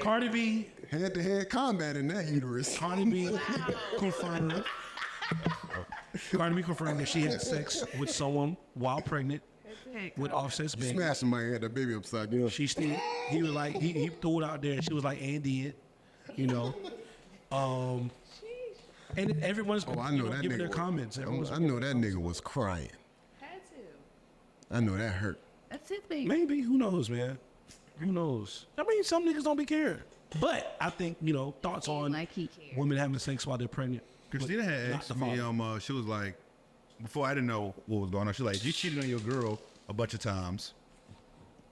Cardi B. Head-to-head combat in that uterus. Cardi B confirmed. Cardi B confirmed that she had sex with someone while pregnant with Offset's baby. Smashing my head, that baby upside down. She still, he was like, he threw it out there, and she was like, and did, you know. And everyone's been, I know that giving nigga. their comments. I know that nigga was crying. Had to. I know that hurt. That's his baby. Maybe, who knows, man? Who knows? I mean, some niggas don't be caring. But I think, thoughts on Like he cares. women having sex while they're pregnant. Christina had Not asked the me, father. she was like, before I didn't know what was going on, she was like, you cheated on your girl a bunch of times,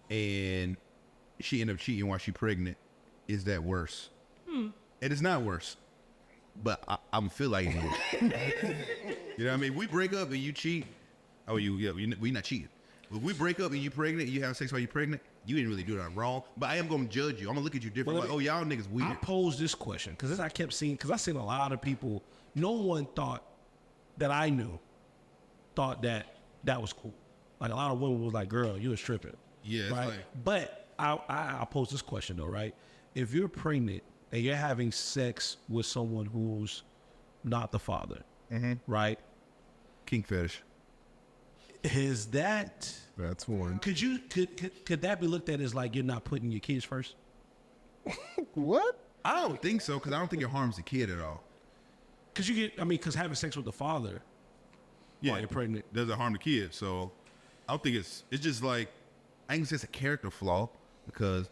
and she ended up cheating while she pregnant. Is that worse? It is not worse, but I feel like it is. You know what I mean? We break up and you cheat. Oh, we not cheating. If we break up and you pregnant, you have sex while you're pregnant, you didn't really do that wrong. But I am going to judge you. I'm going to look at you different. Well, like, oh, y'all niggas weird. I posed this question because I kept seeing, because I seen a lot of people, no one thought that I knew thought that was cool. Like a lot of women was like, girl, you was tripping. Yeah, it's right? like- But I pose this question though, right? If you're pregnant and you're having sex with someone who's not the father, right? Kink fetish. Is that, That's one. could that be looked at as like you're not putting your kids first? What? I don't think so, because I don't think it harms the kid at all. Because having sex with the father while you're pregnant. Doesn't harm the kid. So I don't think it's just like, I ain't gonna say it's a character flaw, because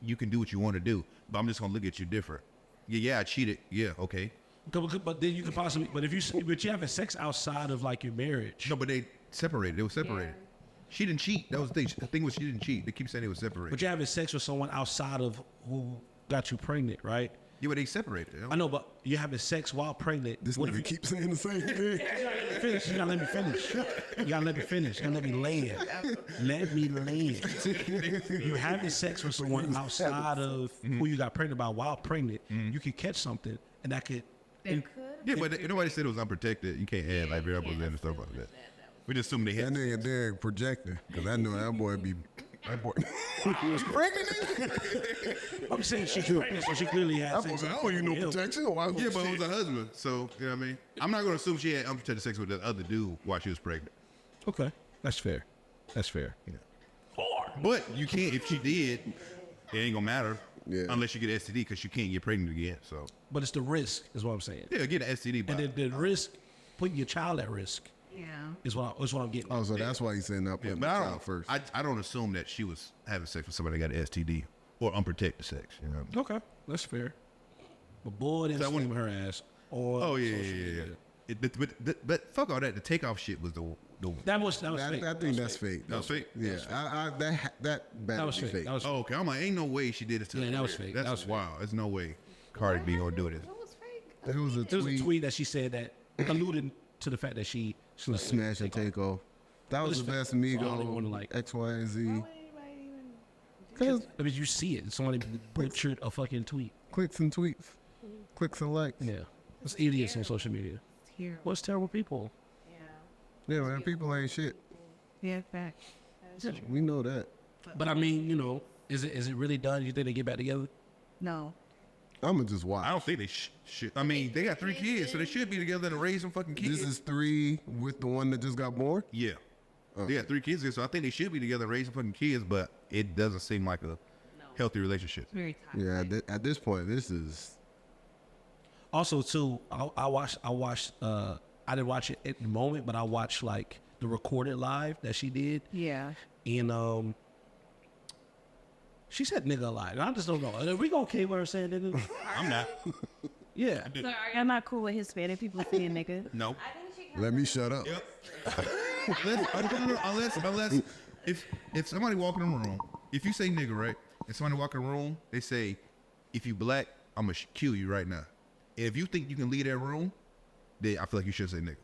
you can do what you want to do, but I'm just gonna look at you different. Yeah, I cheated. Yeah, okay. But then you could possibly, but you're having sex outside of like your marriage. No, but they separated. They were separated. Yeah. She didn't cheat. That was the thing. The thing was she didn't cheat. They keep saying they were separated. But you're having sex with someone outside of who got you pregnant, right? Yeah, but they separated. I know, but you're having sex while pregnant. This nigga keeps saying the same thing. Finish. You gotta let me finish. You gotta let me finish. You gotta let me land. Let me land. You're having sex with someone outside of who you got pregnant by while pregnant. You could catch something, and that could. Yeah, but nobody said it was unprotected. You can't add like variables in and stuff like that. We just assume they That had. nigga Derek projecting, because I know that boy be That boy, he was pregnant. I'm saying she's pregnant, so she clearly has That boy sex. said, I don't need no protection. Why Yeah, but it was a husband. So, you know what I mean? I'm not going to assume she had unprotected sex with the other dude while she was pregnant. Okay, that's fair. That's fair. Yeah. But you can't, if she did, it ain't going to matter. Yeah. Unless you get STD, because you can't get pregnant again. So, But it's the risk, is what I'm saying. yeah, get an STD. And then the risk, putting your child at risk, Yeah. is what I'm getting. Oh, so that's why he's saying not putting but the I child don't, first. I don't assume that she was having sex with somebody that got an STD or unprotected sex. You know? Okay, that's fair. But boy, didn't That one- scream her ass. On Oh, yeah, social yeah, yeah. media. But fuck all that. The takeoff shit was the That was fake. I think that's fake. That was fake? Yeah, that That was be fake. That was Oh, okay. I'm like, ain't no way she did it to Yeah, her that was career. fake. That's That was fake. wild. There's no way Cardi B gonna do this. It was a There was a tweet. tweet that she said that alluded to the fact that she Smash and take off. That was the best I don't even wanna, Amigo. like- X, Y, and Z. I mean, you see it. Somebody butchered a fucking tweet. Clicks and tweets, clicks and likes. Yeah, it's idiots on social media. Terrible. What's terrible people? Yeah, man, people ain't shit. Yeah, fact. We know that. But I mean, you know, is it really done? You think they get back together? No. I'ma just watch. I don't think they should. I mean, they got 3 kids, so they should be together and raise some fucking kids. This is 3 with the one that just got born. Yeah. They got 3 kids, so I think they should be together and raise some fucking kids, but it doesn't seem like a healthy relationship. Very toxic. Yeah, at this point, this is. Also, too, I watched. I didn't watch it at the moment, but I watched like the recorded live that she did, Yeah. and she said nigga a lot. And I just don't know. Are we gonna care with her saying nigga? I'm not. Yeah. So are y'all not cool with Hispanic people saying nigga? No. Let me shut up. Yep. unless if somebody walk in the room, if you say nigga, right? If somebody walk in the room, they say, if you black, I'm gonna kill you right now. If you think you can leave that room, then I feel like you should say nigga.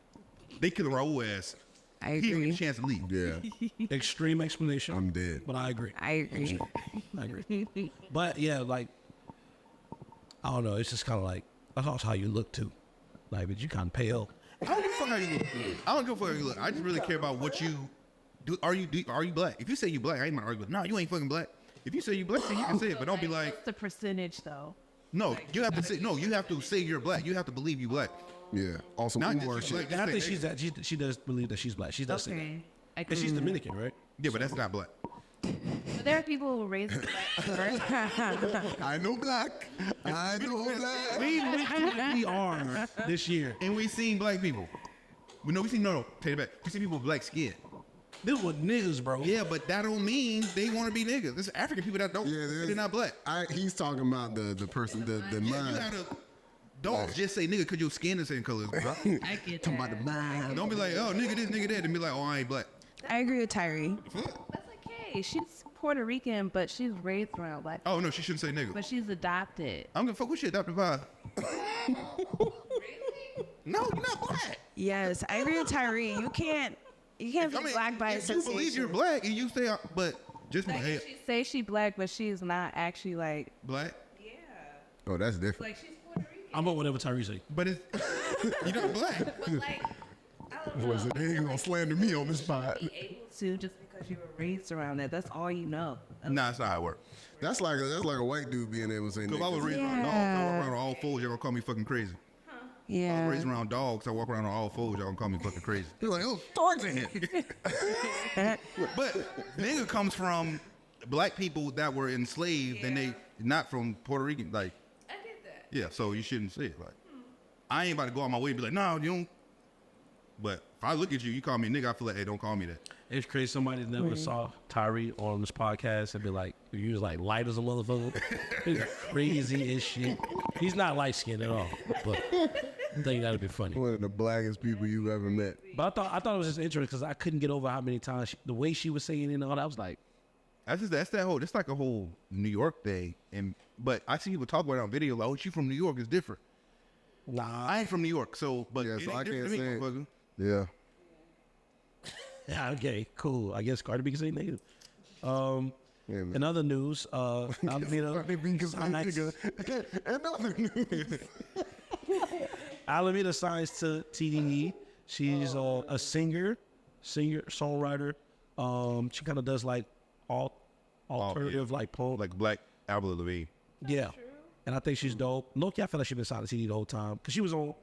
They kill her whole ass. I He don't get agree. a chance to leave. Yeah, Extreme explanation. I'm dead. But I agree. I agree. I agree. But yeah, like I don't know. It's just kind of like that's also how you look too. Like, but you kind of pale. I don't give a fuck how you look. I don't give a fuck how you look. I just really care about what you do. Are you black? If you say you black, I ain't gonna argue with. No, you ain't fucking black. If you say you black, then you can say it, but don't be like, What's the percentage though? no. You have to say no. You have to say you're black. You have to believe you black. Yeah. Also, Not Uber just shit. like- And I think she's that. She does believe that she's black. She does say that. Okay. I And she's Dominican, right? Yeah, but that's not black. But there are people who raise black. I know black. I know black. We are this year. And we seen black people. We seen take it back. We seen people with black skin. This was niggas, bro. Yeah, but that don't mean they want to be niggas. There's African people that don't. Yeah, they're not black. He's talking about the person, the Yeah, you mind. gotta don't just say nigga because your skin is the same color, bro. I get Talking about that. the mind. Don't be like, oh nigga this, nigga that, and be like, oh I ain't black. I agree with Tyree. That's okay. She's Puerto Rican, but she's raised around black. Oh no, she shouldn't say nigga. But she's adopted. I'm gonna fuck with shit adopted by. No, you're not black. Yes, I agree with Tyree. You can't be black by if you believe you're association. black and you say, but just Like, hey, she say she black, but she's not actually like. black, Yeah. Oh, that's different. Like she's Puerto Rican. I'm about whatever Tyrese say. but it's you're not black. But like, I don't know. Was it? They ain't gonna slander me on this Be spot. able to just because you were raised around that. That's all you know. Nah, that's not how it works. That's like a white dude being able to say. Cause if I was nigga. raised around dogs, I walk around on all fours, y'all gonna call me fucking crazy. If I Yeah. was raised around dogs, I walk around on all fours, y'all gonna call me fucking crazy. You're like, oh, dogs in here. But nigga comes from black people that were enslaved and they not from Puerto Rican. Like, I get that. yeah, so you shouldn't say it. Like, I ain't about to go on my way and be like, no, you don't. But if I look at you, you call me nigga, I feel like, hey, don't call me that. It's crazy. Somebody never saw Tyree on this podcast and be like, you was like light as a motherfucker. He's crazy as shit. He's not light skinned at all, but I think that'd be funny. One of the blackest people you've ever met. But I thought it was just interesting because I couldn't get over how many times the way she was saying it and all that. I was like, That's like a whole New York thing. But I see people talk about it on video like, oh, you from New York is different. nah. I ain't from New York, so but Yeah, it so ain't I different can't to me, say it. motherfucker. Yeah. Yeah, okay, cool. I guess Cardi B can say nigga. Yeah, man. In other news, Alameda, Another news. Alameda signs to TDE. She's a singer, songwriter. She kind of does like alternative like punk. Like Black Avril Lavigne. Yeah. And I think she's dope. Low-key, I feel like she's been signed to TDE the whole time. Because she was on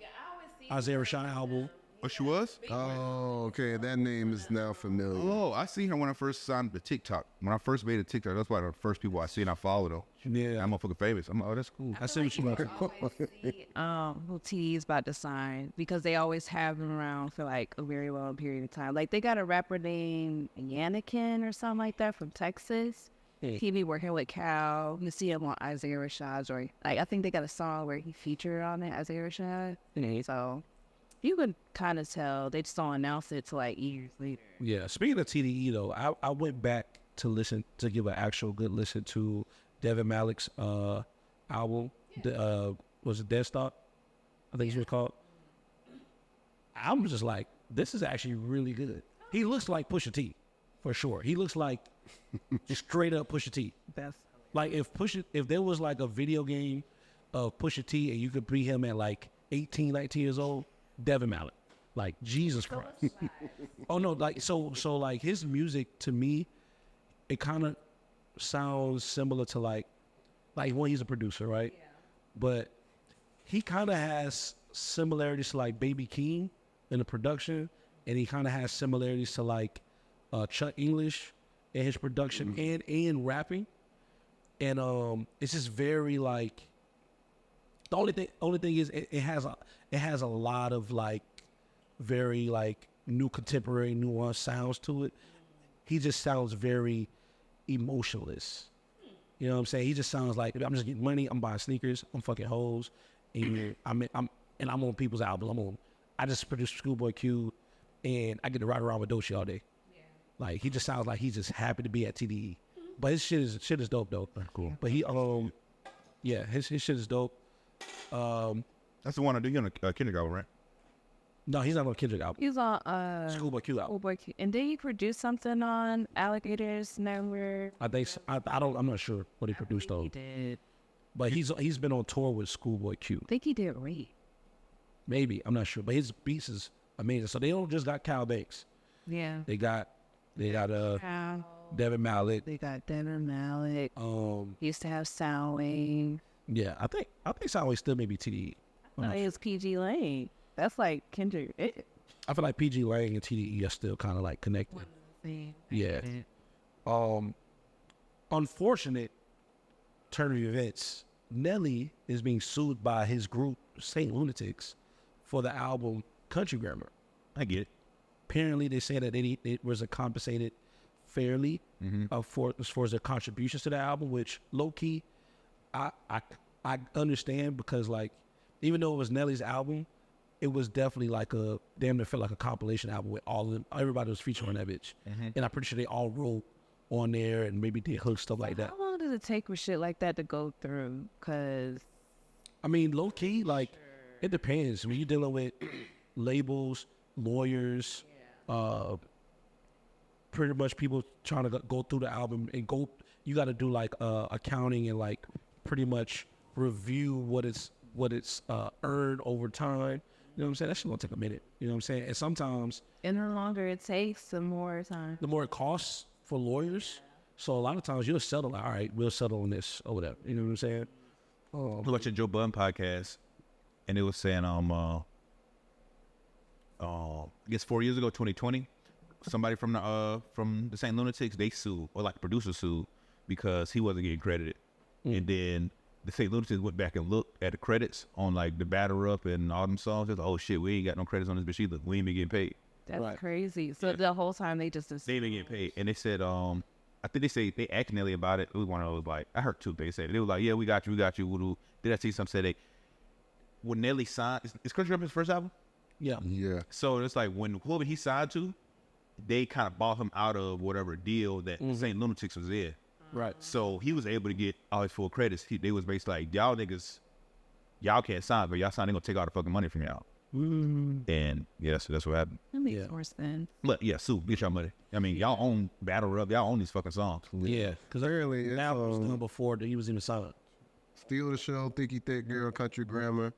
Isaiah Rashad album. Oh, she was? Oh, okay. That name is now familiar. Oh, I seen her when I first signed to TikTok. When I first made a TikTok, that's why the first people I seen I followed her. Yeah. I'm motherfucking famous. I'm like, oh, that's cool. I see what she was. Who TD's about to sign because they always have them around for like a very long period of time. Like they got a rapper named Yannick or something like that from Texas. He be working with Cal. You see him on Isaiah Rashad's, or like I think they got a song where he featured on it, Isaiah Rashad. So you could kind of tell they just don't announce it till like years later. Yeah. Speaking of TDE though, I went back to give an actual good listen to Devin Malik's album. Was it Dead Stock? I think it was called. I'm just like, this is actually really good. He looks like Pusha T, for sure. He looks like straight up Pusha T. That's Like if there was like a video game of Pusha T and you could be him at like 18, 19 years old, Devin Malik. Like Jesus Christ. Oh no, like so like his music to me, it kind of sounds similar to like when he's a producer, right? Yeah. But he kind of has similarities to like Baby Keem in the production, and he kind of has similarities to like Chuck English in his production and in rapping. And it's just very like the only thing is it has a lot of like very like new contemporary nuanced sounds to it. He just sounds very emotionless. You know what I'm saying? He just sounds like I'm just getting money, I'm buying sneakers, I'm fucking hoes, and I'm on people's albums. I just produced Schoolboy Q, and I get to ride around with Doechii all day. Yeah. Like he just sounds like he's just happy to be at TDE. But his shit is dope though. That's cool. But he yeah, his shit is dope. That's the one I do. You're on a Kendrick album, right? No, he's not on Kendrick album. He's on Schoolboy Q album. Schoolboy Q. And did he produce something on Alligator's Network? I think so. I'm not sure what he produced though. He did. But he's been on tour with Schoolboy Q. I think he did great. Maybe, I'm not sure. But his beats is amazing. So they don't just got Cal Banks. Yeah. They got Devin Malik. They got Devin Malik. He used to have Soundwave. Yeah, I think Soundwave still may be TDE. No, it was PG Lane. That's like Kendrick. I feel like PG Lane and TDE are still kind of like connected. Yeah. Unfortunate turn of events. Nelly is being sued by his group St.Lunatics for the album Country Grammar. I get it. Apparently, they say that it was compensated fairly for as far as their contributions to the album, which low key, I understand because like even though it was Nelly's album, it was definitely like a damn near felt like a compilation album with all of them. Everybody was featured on that bitch, and I'm pretty sure they all wrote on there and maybe did hook stuff like that. How long does it take for shit like that to go through? Cause I mean, low key, like it depends. When you're dealing with labels, lawyers, pretty much people trying to go through the album and you got to do like accounting and like pretty much review what it's earned over time. You know what I'm saying? That shit gonna take a minute. You know what I'm saying? And sometimes and the longer it takes, the more time. The more it costs for lawyers. So a lot of times you'll settle like, all right, we'll settle on this or whatever. You know what I'm saying? I watched a Joe Budden podcast, and it was saying I guess 4 years ago, 2020, somebody from the St.Lunatics, they sued, or like the producer sued, because he wasn't getting credited. And then the St.Lunatics went back and looked at the credits on like the Batter Up and all them songs. They're like, oh shit, we ain't got no credits on this bitch either. We ain't been getting paid. That's crazy. So the whole time they just they ain't been getting paid. And they said, I think they say they asked Nelly about it. It was one of those like, I heard two things. They were like, yeah, we got you. Did I see something say when Nelly signed, is Country Grammar his first album? Yeah. Yeah. So it's like when whoever he signed to, they kind of bought him out of whatever deal that St.Lunatics was in. Right. So he was able to get all his full credits. They was basically like, y'all niggas, y'all can't sign, but y'all sign, they gonna take all the fucking money from y'all. And yeah, so that's what happened. That makes more sense. But yeah, sue, get y'all money. I mean, y'all own Battle Up, y'all own these fucking songs. Yeah, because Clearly, now it was done before he was even signed. Steal the Show, Thicky Thick Girl, Country Grammar,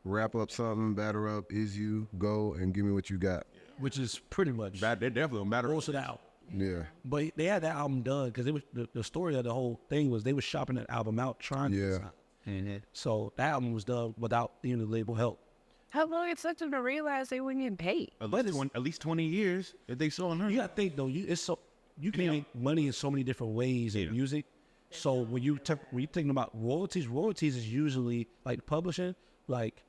Wrap Up Something, Batter Up, Is You, Go, and Give Me What You Got. Which is pretty much They're definitely on Battle Up. rolls it out. Yeah. But they had that album done because it was the story of the whole thing was they were shopping that album out trying to Yeah. sign. So that album was done without label help. How long it took them to realize they weren't getting paid? At least 20 years if they saw her. You gotta think though, you can make money in so many different ways in music. So when you're thinking about royalties is usually like publishing, like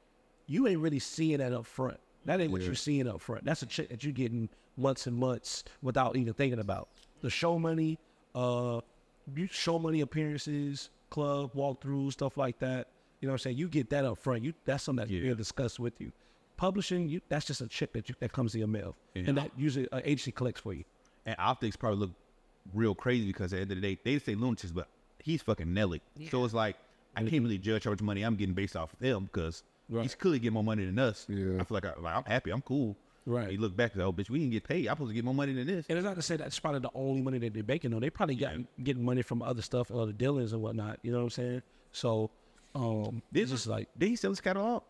you ain't really seeing that up front. That ain't what you're seeing up front. That's a check that you're getting months and months without even thinking about. The show money, show money appearances, club walkthroughs, stuff like that. You know what I'm saying? You get that up front. That's something that's being discussed with you. Publishing, that's just a check that comes in your mail, and that usually an agency collects for you. And optics probably look real crazy because at the end of the day, they say Lunatics, but he's fucking Nelly. So it's like, I can't really judge how much money I'm getting based off of him because he's clearly getting more money than us. Yeah. I feel like I'm happy. I'm cool. Right. You look back and say, oh, bitch, we didn't get paid. I'm supposed to get more money than this. And it's not to say that's probably the only money that they're making, though. They probably getting money from other stuff, other dealers and whatnot. You know what I'm saying? So, it's just like, Did he sell his catalog?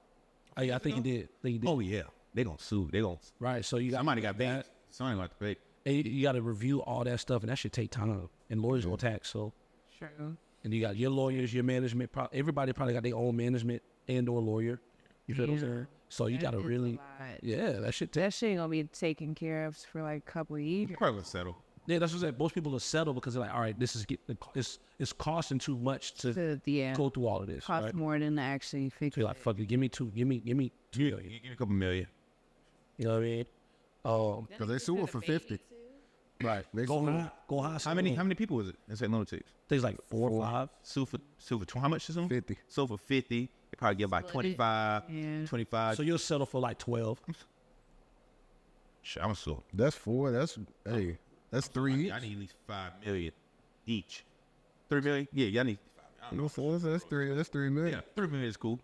I think he did. Oh, yeah. They gonna sue. They gonna. Right. So you got Somebody got banned. Somebody got to pay. And you got to review all that stuff, and that should take time. And lawyers will tax. So, True. and you got your lawyers, your management. Everybody probably got their own management and/or lawyer. You feel what I'm saying? So you got to really, that shit. That shit ain't gonna be taken care of for like a couple of years. Probably gonna settle. Yeah, that's what I'm saying. Most people will settle because they're like, all right, this is it's costing too much to go through all of this. Cost right? more than to actually fix So you're like, fuck it, give me $2 million. Give me a couple million. You know what I mean? Because they sue her for 50. Right. They Go sue high. Go high. How many people was it in St.Lunatics? Things like 4 or 5. Sue for how much is it? 50. Sue for 50. They probably get about 25. Yeah. 25. So you'll settle for like 12. Shit, I'm a sue. That's 4. That's 3 I need at least $5 million each. $3 million? Yeah, y'all need $5 million. No, so that's 3. That's 3 million. Yeah, $3 million is cool.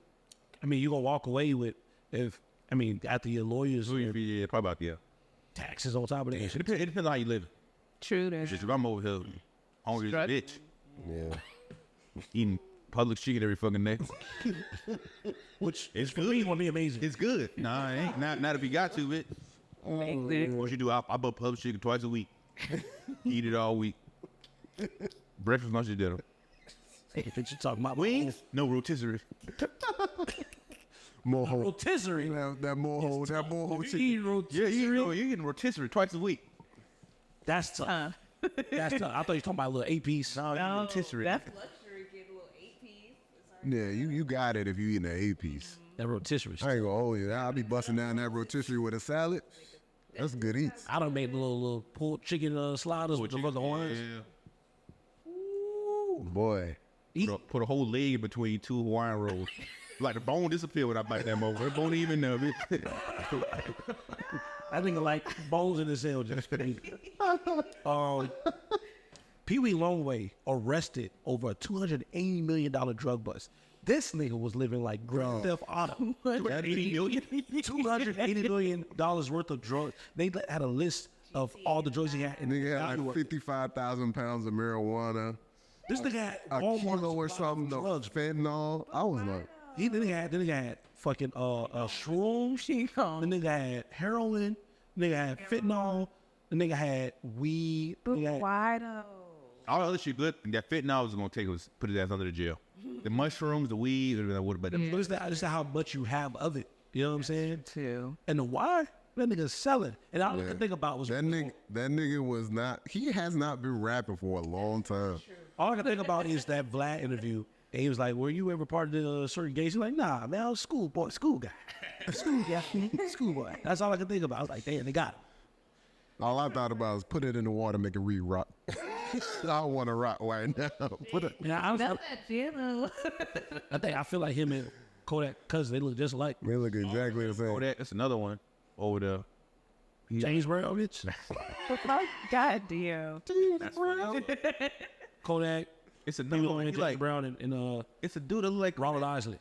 I mean, you're going to walk away with, after your lawyers Yeah, probably about, yeah. taxes on top of that. It depends on how you live. True. That. Just if I'm over here hungry as a bitch, Yeah. eating public chicken every fucking day. Which It's for good. me would be amazing. It's good. Nah, it ain't. Not if you got to, bitch. What you do, I buy public chicken twice a week. Eat it all week. Breakfast, lunch, and dinner. Bitch, you talking about Wings? No rotisserie. Moho. rotisserie. That moho. That moho chicken. Eat rotisserie. You're getting rotisserie twice a week. That's tough. That's tough. I thought you were talking about a little 8-piece. No, rotisserie. That's luxury. Get a little 8-piece. Yeah, you got it if you eating an 8-piece. That rotisserie. I ain't gonna hold you. I'll be busting down that rotisserie with a salad. That's good eats. I done made little pulled chicken sliders with the little orange. Yeah. Boy. Put a whole leg between 2 Hawaiian rolls. Like the bone disappear when I bite that motherfucker. It won't even know. I think like bones in the cell just PeeWee Longway arrested over a $280 million drug bust. This nigga was living like Grand Theft Auto. $280 million worth of drugs. They had a list of all the drugs he had. And Nigga had like 55,000 pounds of marijuana. this nigga had A almost kilo or something of drugs. fentanyl. I was like, The nigga had fucking shrooms. The nigga had heroin. The nigga had fentanyl. The nigga had weed. But The nigga had- why though? All the other shit good. That fentanyl was gonna take was put his ass under the jail. The mushrooms, the weed, what about them? But it's just how much you have of it. You know what I'm saying? Too. And the why? That nigga's selling. And all I could think about was that nigga was not, he has not been rapping for a long time. all I can think about is that Vlad interview. And he was like, "Were you ever part of the certain gangs?" He's like, "Nah, man, I was school guy, school boy." That's all I could think about. I was like, "Damn, they got him." All I thought about was put it in the water, make it re-rock. I don't want to rock right now. Put it. Yeah, I feel like him and Kodak cousins, they look just alike. They look exactly the same. That's another one over there. James Brown, bitch. God damn. Kodak. It's a He dude look like he James like. Brown and It's a dude that look like Ronald Isley.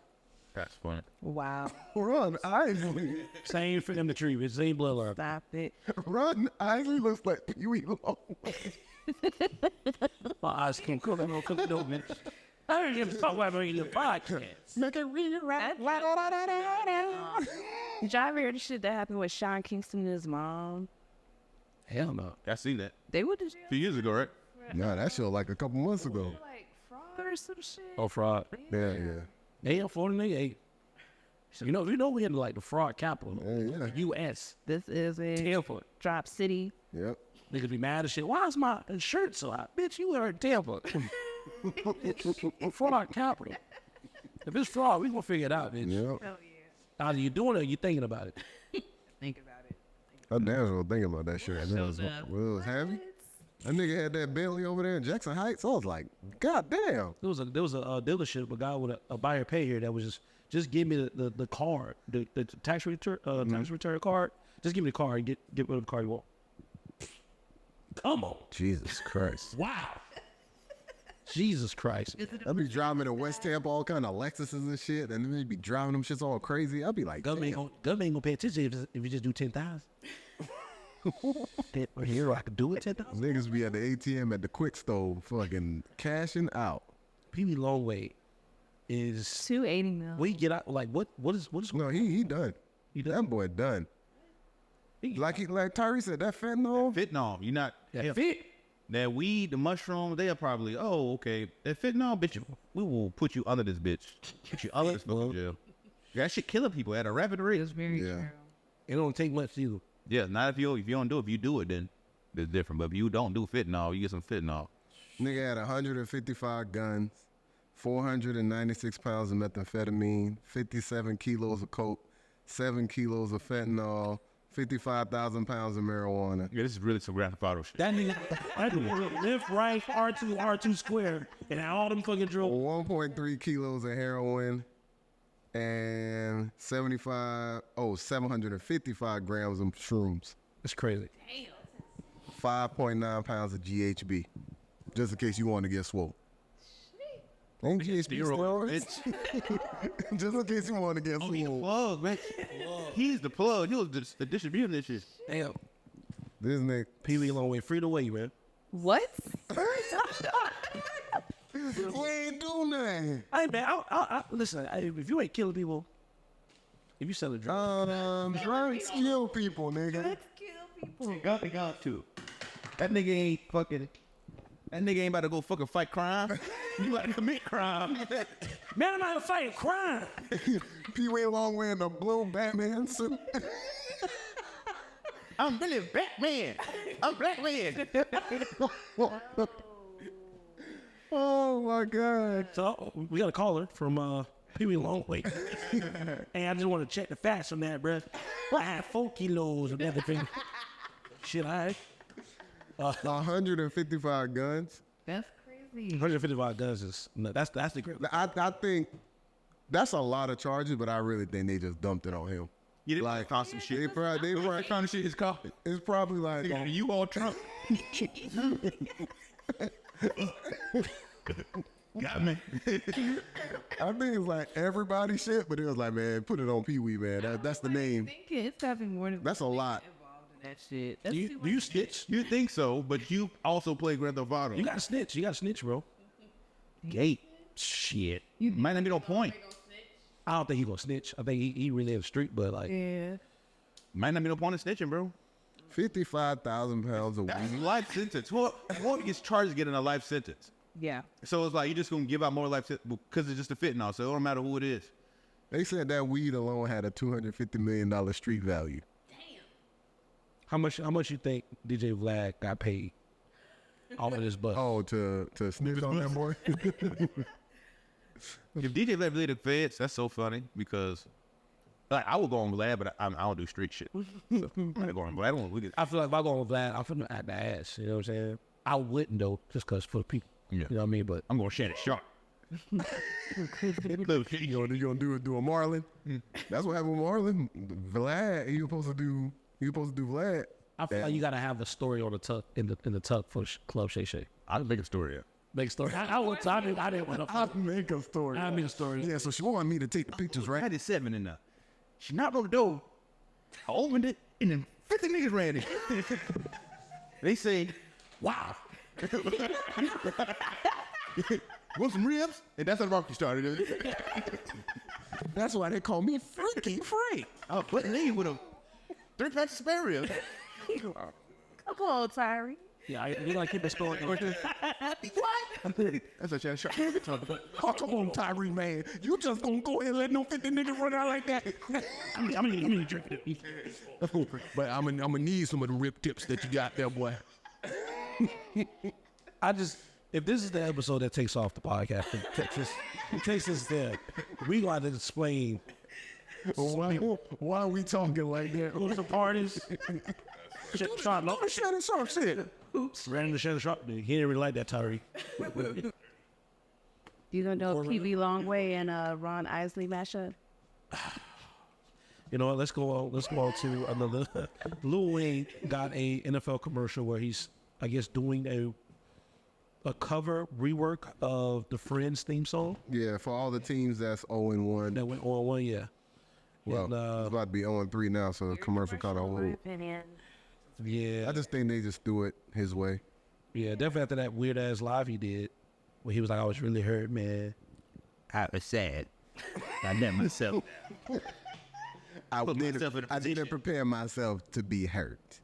That's funny. Wow. Ron Isley. Same for them the tree. It's same bloodline. Stop it. Ron Isley looks like PeeWee Longway. My eyes can't cook. I don't cook it over, man. I don't give a fuck what I'm in the podcast. Make it re-rock. Did y'all ever hear the shit that happened with Sean Kingston and his mom? Hell no. I seen that They went to a jail few years ago, right? Nah, that shit like a couple months ago. for, like fraud or some shit. Oh, fraud. Yeah. They in Florida, they ain't. So, you know we in like the fraud capital. Yeah. U.S. This is a Tampa. drop city. Yep. Niggas be mad as shit. Why is my shirt so hot? Bitch, you are in Tampa. Fraud capital. If it's fraud, we gonna figure it out, bitch. Yep. Hell yeah. Either you doing it or you thinking about it. Think about it. I damn sure thinking about that shit. That was heavy. That nigga had that Bentley over there in Jackson Heights. I was like, God damn. There was a dealership, a guy with a buyer pay here that was just give me the card, the tax return card. Just give me the card and get rid of the car you want. Come on. Jesus Christ. Wow. Jesus Christ. I be driving to West Tampa, all kind of Lexuses and shit, and then they be driving them shits all crazy. I'll be like, Government ain't gonna pay attention if you just do 10,000. Here I could do it 10,000. niggas be at the ATM at the quick stove fucking cashing out. PeeWee Longway is 280 mil. we get out like what is No, he done. He done? That boy done. Like Tyree said, that fentanyl. Fentanyl. You not that fit? that weed, the mushroom. They are probably okay. That fentanyl, bitch. We will put you under this bitch. Put you under this fucking jail. That shit killing people at a rapid rate. It's very Yeah. true. It don't take much either. Yeah, not if you don't do it. If you do it, then it's different. But if you don't do fentanyl, you get some fentanyl. Nigga had 155 guns, 496 pounds of methamphetamine, 57 kilos of coke, 7 kilos of fentanyl, 55,000 pounds of marijuana. Yeah, this is really some Grand Theft Auto shit. That nigga left, right, R2 square, and all them fucking drill. 1.3 kilos of heroin and 755 grams of shrooms. It's crazy. 5.9 pounds of GHB. Just in case you want to get swole. Ain't GHB steroids? Just in case you want to get Oh, he the swole. plug, man. He's the plug. He was the distributing this shit. Damn. This nigga. PeeWee Longway, free the way, man. What? We ain't do nothing. Hey man, listen. If you ain't killing people, if you selling drugs, Drugs kill people, nigga. Got to. That nigga ain't fucking. That nigga ain't about to go fucking fight crime. You about to commit crime. man, I'm not fighting crime. PeeWee Longway in the blue Batman suit. I'm really Batman. I'm Black Man. Oh my God. So we got a caller from PeeWee Longway. Hey, I just want to check the facts on that, bruh. I had 4 kilos of everything. Shit, all right. 155 guns. That's crazy. 155 guns is that's the great. I think that's a lot of charges, but I really think they just dumped it on him. You didn't Like, found some shit. They probably Found shit in his coffin. it's probably like You all Trump. Got me. I think it's like everybody shit, but it was like, man, put it on PeeWee, man. That's the name. It's having more than That's a lot. involved in that shit. That's Do you snitch? You think so, but you also play Grand Theft Auto. You got to snitch. You got to snitch, bro. Gate. Shit. Might not be no point. I don't think he gonna snitch. I think he really in the street, but like, Yeah. Might not be no point in snitching, bro. 55,000 pounds of That's weed. life sentence. What gets charged is getting a life sentence. Yeah. So it's like you're just gonna give out more life because it's just a fentanyl. So it don't matter who it is. They said that weed alone had a $250 million street value. how much you think DJ Vlad got paid? All of this bus. Oh, to snitch on that boy? If DJ Vlad really the feds, that's so funny because like I would go on Vlad, but I don't do street shit. So, I'm not going on Vlad. I feel like if I go on Vlad, I'm finna act the ass. You know what I'm saying? I wouldn't though, just cause for the people. Yeah. You know what I mean? But I'm going Shannon Sharp. You gonna do a Marlon? That's what happened with Marlon. Vlad, he was supposed to do Vlad. I feel like you gotta have the story on the tuck in the tuck for Club Shay Shay. I didn't make a story yet. Big story. I didn't want to. I'd make a story. I made a story. Yeah, so she wanted me to take the pictures, I right? had this 7 in there. She knocked on the door. I opened it, and then 50 niggas ran in. They say, "Wow, want some ribs?" And that's how the barbecue started. That's why they call me Freaky Freak. I was putting in with a 3 packs of spare ribs. Come on, Tyree. Yeah, you like keep exploring. What? That's a chance. Oh, come on, Tyree, man. You just gonna go ahead and let no 50 niggas run out like that? I'm gonna drink it. But I'm gonna need some of the rip tips that you got there, boy. If this is the episode that takes off the podcast, it takes us there. We got to explain. Why are we talking like that? What's the parties? Shut the shop, shit. Oops. Ran into the shop. He didn't really like that, Tyree. You gonna know PeeWee Longway and Ron Isley mashup? You know what? Let's go on to another. Lil'Wayne got a NFL commercial where he's, I guess, doing a cover rework of the Friends theme song Yeah, for all the teams that's 0-1. that went on 1 year. Well, And, it's about to be 0-3 now, so the commercial kind of old. yeah, I just think they just do it his way. yeah, definitely after that weird ass live he did, where he was like, "I was really hurt, man." I was sad. I let myself. I myself in a didn't prepare myself to be hurt.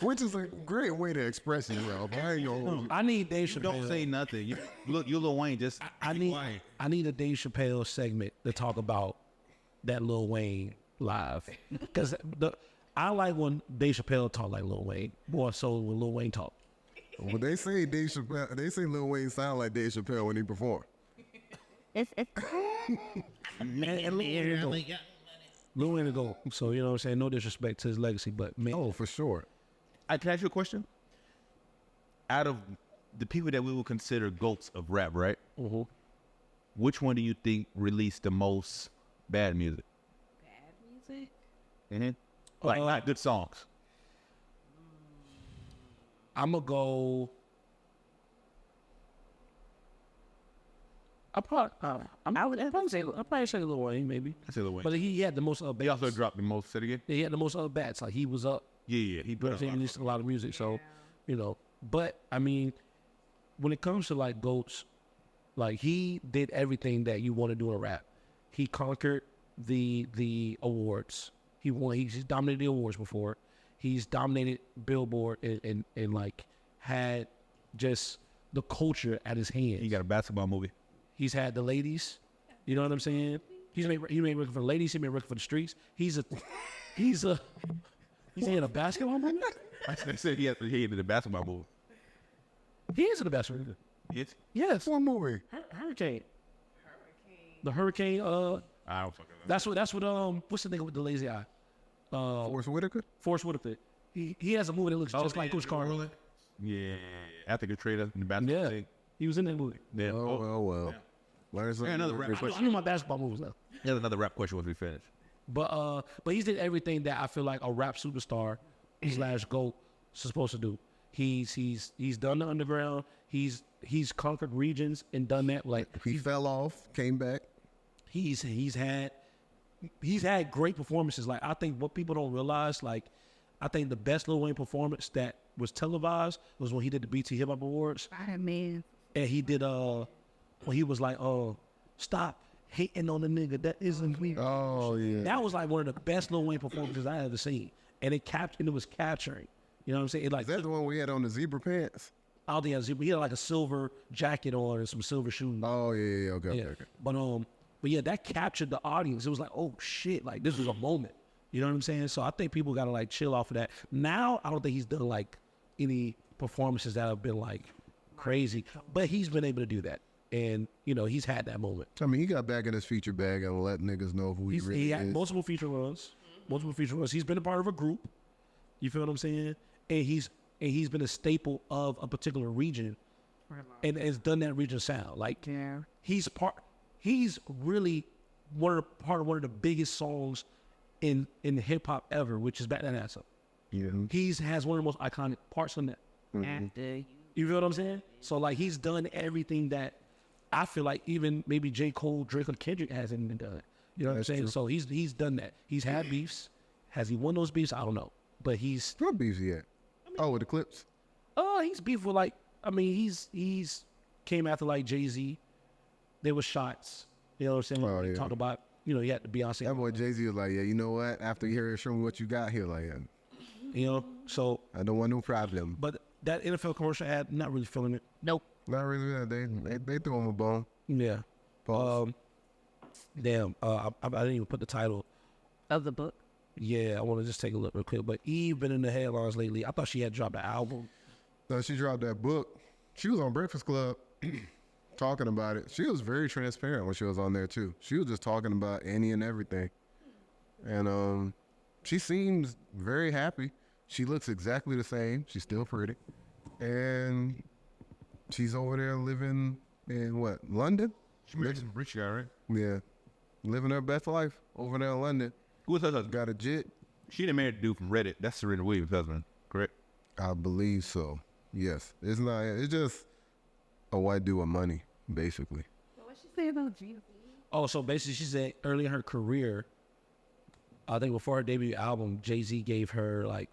Which is a great way to express it, bro. I ain't gonna- I need Dave Chappelle. Don't say nothing. You Lil'Wayne just. I need a Dave Chappelle segment to talk about that Lil'Wayne live, because I like when Dave Chappelle talk like Lil'Wayne more so when Lil'Wayne talk. Well, they say Lil Wayne sound like Dave Chappelle when he perform. Lil'Wayne to go. So you know what I'm saying. No disrespect to his legacy, but man, Oh, for sure. I can ask you a question. Out of the people that we would consider GOATs of rap, right? Mm-hmm. Which one do you think released the most bad music? Bad music? Mm-hmm. Like not good songs. I'm gonna go. I'd probably say Lil Wayne maybe. I say Lil Wayne. But he had the most They bats. also dropped the most. Say it again. He had the most bats. Like he was up. Yeah. He put He released a lot of music. So, you know. But I mean, when it comes to like GOATs, like he did everything that you want to do in rap. He conquered the awards. He won. He's dominated the awards before. He's dominated Billboard and like had just the culture at his hands. He got a basketball movie. He's had the ladies. You know what I'm saying? He made record for the ladies. He made record for the streets. He's in a basketball movie. I said he did a basketball movie. He is in the basketball movie. Yes. Yes. One movie. Hurricane. The Hurricane. I don't fucking know. That's what what's the nigga with the lazy eye? Forrest Whitaker? Forrest Whitaker. He has a movie that looks just like Coach Carter. Yeah. After Katrina in the basketball Yeah. thing. He was in that movie. Yeah. Well. Learn something. another rap I know my basketball movies now. There's another rap question once we finish. But he did everything that I feel like a rap superstar / GOAT is supposed to do. He's done the underground. He's conquered regions and done that. Like He fell off, came back. he's had great performances. Like I think what people don't realize, like I think the best Lil Wayne performance that was televised was when he did the BT Hip Hop Awards, Man. and he did when he was like, stop hating on the nigga that isn't me. Oh, yeah. That was like one of the best Lil Wayne performances I ever seen, and it was capturing. You know what I'm saying? It like Is that the one we had on the zebra pants? I don't think he had like a silver jacket on and some silver shoes. Oh, yeah. Okay. Yeah. But yeah, that captured the audience. It was like, oh shit, like this was a moment. You know what I'm saying? So I think people gotta like chill off of that. Now I don't think he's done like any performances that have been like crazy, but he's been able to do that. And you know, he's had that moment. I mean, he got back in his feature bag and let niggas know who he really He had is. multiple feature runs. He's been a part of a group. You feel what I'm saying? And he's been a staple of a particular region, and has done that region sound. Like Yeah. he's really part of one of the biggest songs in hip hop ever, which is Back That Ass Up. Yeah. Has one of the most iconic parts on that. After You feel what I'm saying? So like he's done everything that I feel like even maybe J.Cole, Drake, or Kendrick hasn't even done. You know what I'm saying? true. So he's done that. He's had beefs. Has he won those beefs? I don't know. But he's What beefs he at? Oh, with the clips? he's beef with he's came after like Jay-Z. There was shots. You know what I'm saying? Oh, yeah. Talk about, he had the Beyonce. That boy Jay-Z was like, yeah, you know what? After you hear it, show me what you got here. Like, You know, so I don't want no problem. but that NFL commercial ad, not really feeling it. Nope. Not really. They threw him a bone. Yeah. Pause. Damn. I didn't even put the title. Of the book. Yeah, I want to just take a look real quick. But Eve been in the headlines lately. I thought she had dropped an album. So she dropped that book. She was on Breakfast Club talking about it. She was very transparent when she was on there too. She was just talking about any and everything. And she seems very happy. She looks exactly the same. She's still pretty. And she's over there living in what, London? She married some rich guy, right? Yeah. Living her best life over there in London. Who was her husband? Got a jet. She didn't marry the dude from Reddit. That's Serena Williams' husband, correct? I believe so. Yes. It's not, it's just a white dude with money, basically. What she say about G? Oh, so basically she said early in her career, I think before her debut album, Jay-Z gave her like,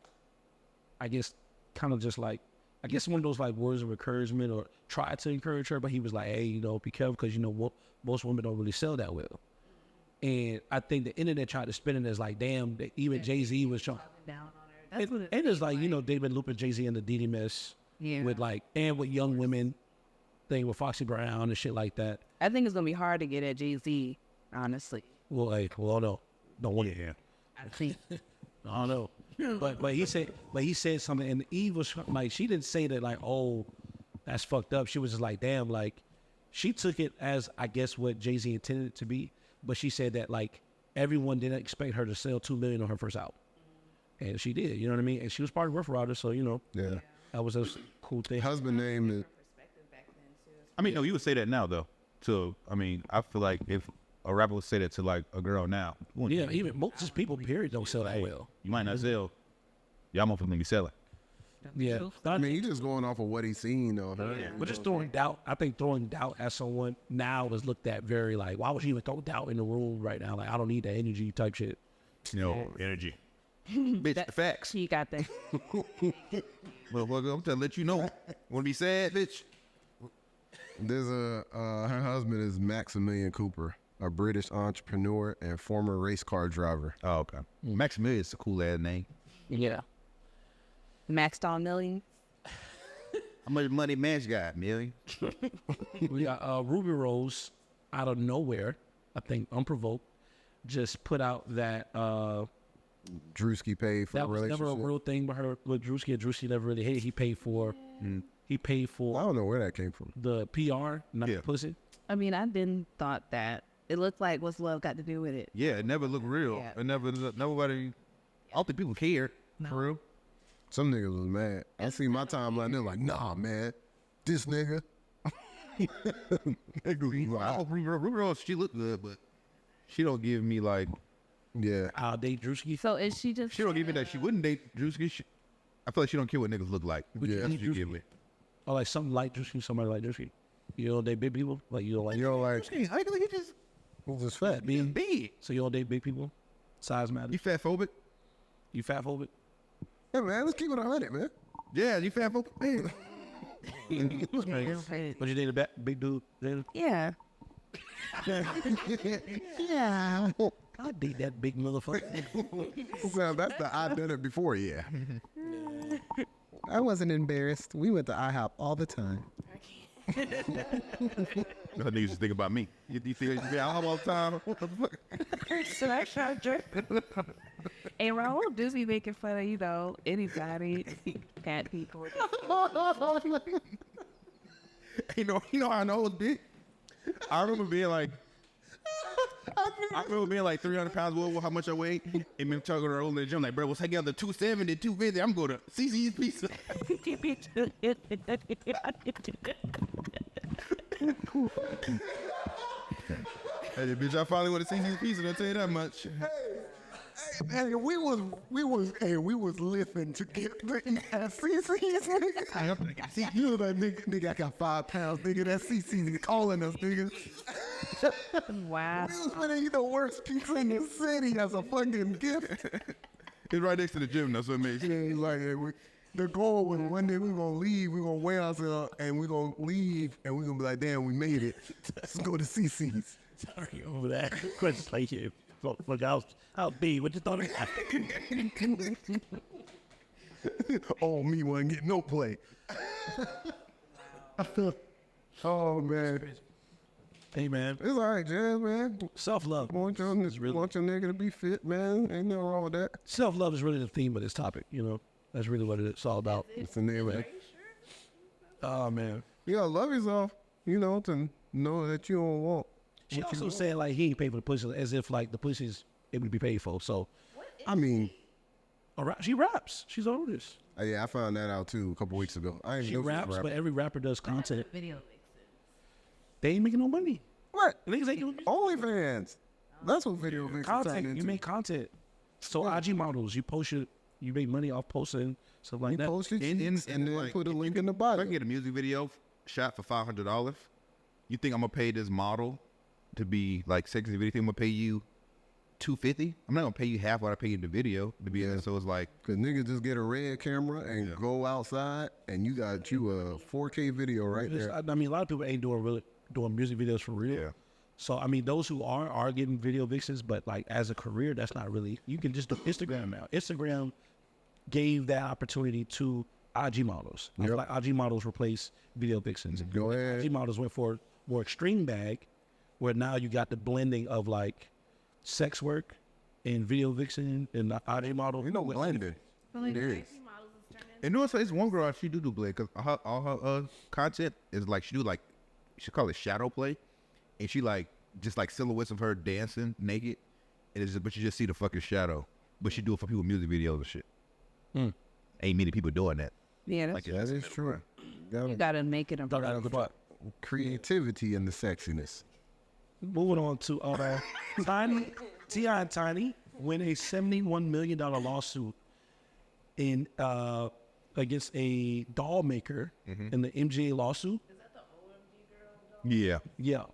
I guess kind of just like, I guess one of those like words of encouragement or tried to encourage her, but he was like, hey, you know, be careful because, you know, most women don't really sell that well. And I think the internet tried to spin it as like, damn, even Jay-Z was trying. Down on her. That's what And it's like, you know, they've been looping Jay-Z in the Diddy mess Yeah. with like, and with young women thing with Foxy Brown and shit like that. I think it's gonna be hard to get at Jay-Z, honestly. Well, hey, well, no, don't want it. Yeah. I think. I don't know. But he said something, and Eve was like, she didn't say that like, oh, that's fucked up. She was just like, damn, like, she took it as I guess what Jay-Z intended it to be, but she said that like everyone didn't expect her to sell 2 million on her first album, and she did. You know what I mean? And she was part of Rough Riders, so you know, Yeah. that was a cool thing. Husband name is I mean, no, you would say that now, though. So, I mean, I feel like if a rapper would say that to, like, a girl now, Yeah, even most people, period, don't sell that well. you might not sell. Y'all motherfuckers be selling. Yeah, I mean, he's just going off of what he's seen, though. but just throwing doubt. I think throwing doubt at someone now is looked at very like, why would you even throw doubt in the room right now? Like, I don't need that energy type shit. You know, energy. Bitch, the facts. She got that. Motherfucker, I'm trying to let you know. Want to be sad, bitch? There's her husband is Maximilian Cooper, a British entrepreneur and former race car driver. Oh, okay. Maximilian is a cool-ass name. Yeah. Maxed on million. How much money Max got, million? We got Rubi Rose out of nowhere, I think unprovoked, just put out that Druski paid for that a was relationship. never a real thing with her with Druski, and Druski never really hated. He paid for I don't know where that came from. the PR, not Yeah. the pussy. I mean, I didn't thought that. It looked like what's love got to do with it? Yeah, it never looked real. Yeah. It never, nobody, I don't think people cared. For real. Some niggas was mad. I see my timeline, they're like, nah, man, this nigga. Niggas was like, Ruby Rose, she looked good, but she don't give me like, yeah. I'll date Druski. So is she just? she don't give me that. She wouldn't date Druski. I feel like she don't care what niggas look like. Yeah. That's what you give me. Or like something like Druski, somebody like Druski. You don't date big people? Like you don't like You know, like, Hey, I think he just who's fat? being big. so you don't date big people? Size matters. You fat phobic? You fat phobic? Hey, man, let's keep it 100, man. Yeah, you fat phobic. Man. But you date a big dude? Then Yeah. Yeah. I date that big motherfucker. So that's the I done it before, yeah. I wasn't embarrassed. We went to IHOP all the time. No niggas just think about me. You think you be out all the time? What the fuck? So that's not true. And Raul do be making fun of, you know, anybody, fat people. You know how I know it was big? I remember being like, 300 pounds, how much I weigh, and me talking to her in the gym, like, bro, we'll take out the 270, 250, I'm going to CC's pizza. Hey, bitch, I finally went to CC's pizza, I'll tell you that much. Hey, we was listening to get the CC's, nigga. You know that nigga, I got 5 pounds, nigga. That CC's calling us, nigga. Wow. We was gonna eat the worst pizza in the city as a fucking gift. It's right next to the gym, that's what it makes. Yeah, he's like, the goal was one day we're gonna leave, we're gonna weigh ourselves, and we're gonna leave, and we're gonna be like, damn, we made it. Let's go to CC's. Sorry over that. Question like you. Look, I was B. What you thought? Oh, me wasn't getting no play. Oh man, Hey, man. it's all right, Jazz, man. Self-love. Want your nigga to be fit, man. Ain't nothing wrong with that. Self-love is really the theme of this topic, you know. That's really what it's all about. It's the name of it. Oh, man. You gotta love yourself, you know, to know that you don't want. She also said, like, he ain't paid for the pussy, as if, like, the pussy's able to be paid for. So, I mean, she raps. She's an artist. yeah, I found that out too a couple weeks ago. I ain't She know raps, but every rapper does content. Video. They ain't making no money. what? Niggas ain't doing OnlyFans. That's what video vixens turn content. into. You make content. So IG models, you post your, you make money off posting stuff like You that. post it And and then like, put a link in the If I body. can get a music video shot for $500, you think I'm gonna pay this model to be like sexy video? I'm gonna pay you $250? I'm not gonna pay you half what I pay you in the video to be in it. So it's like, Cause niggas just get a red camera and go outside and you got you a 4K video right there. I mean, a lot of people ain't doing music videos for real. yeah. So I mean, those who are getting video vixens, but like as a career, that's not really. You can just do Instagram now. Instagram gave that opportunity to IG models. I feel like IG models replaced video vixens. Go ahead. IG models went for more extreme bag, where now you got the blending of like sex work and video vixen and IG model. You know, blended. It is. And no, it's one girl, she do play, because all her content is like, she call it shadow play. And she like, just like silhouettes of her dancing naked. And it's just, but you just see the fucking shadow. But she do it for people music videos and shit. Ain't many people doing that. Yeah, that's Like, That is true. you gotta make it a Creativity and the sexiness. Moving on to Tiny, T.I. and Tiny win a $71 million lawsuit in against a doll maker in the MGA lawsuit. Yeah. Yeah.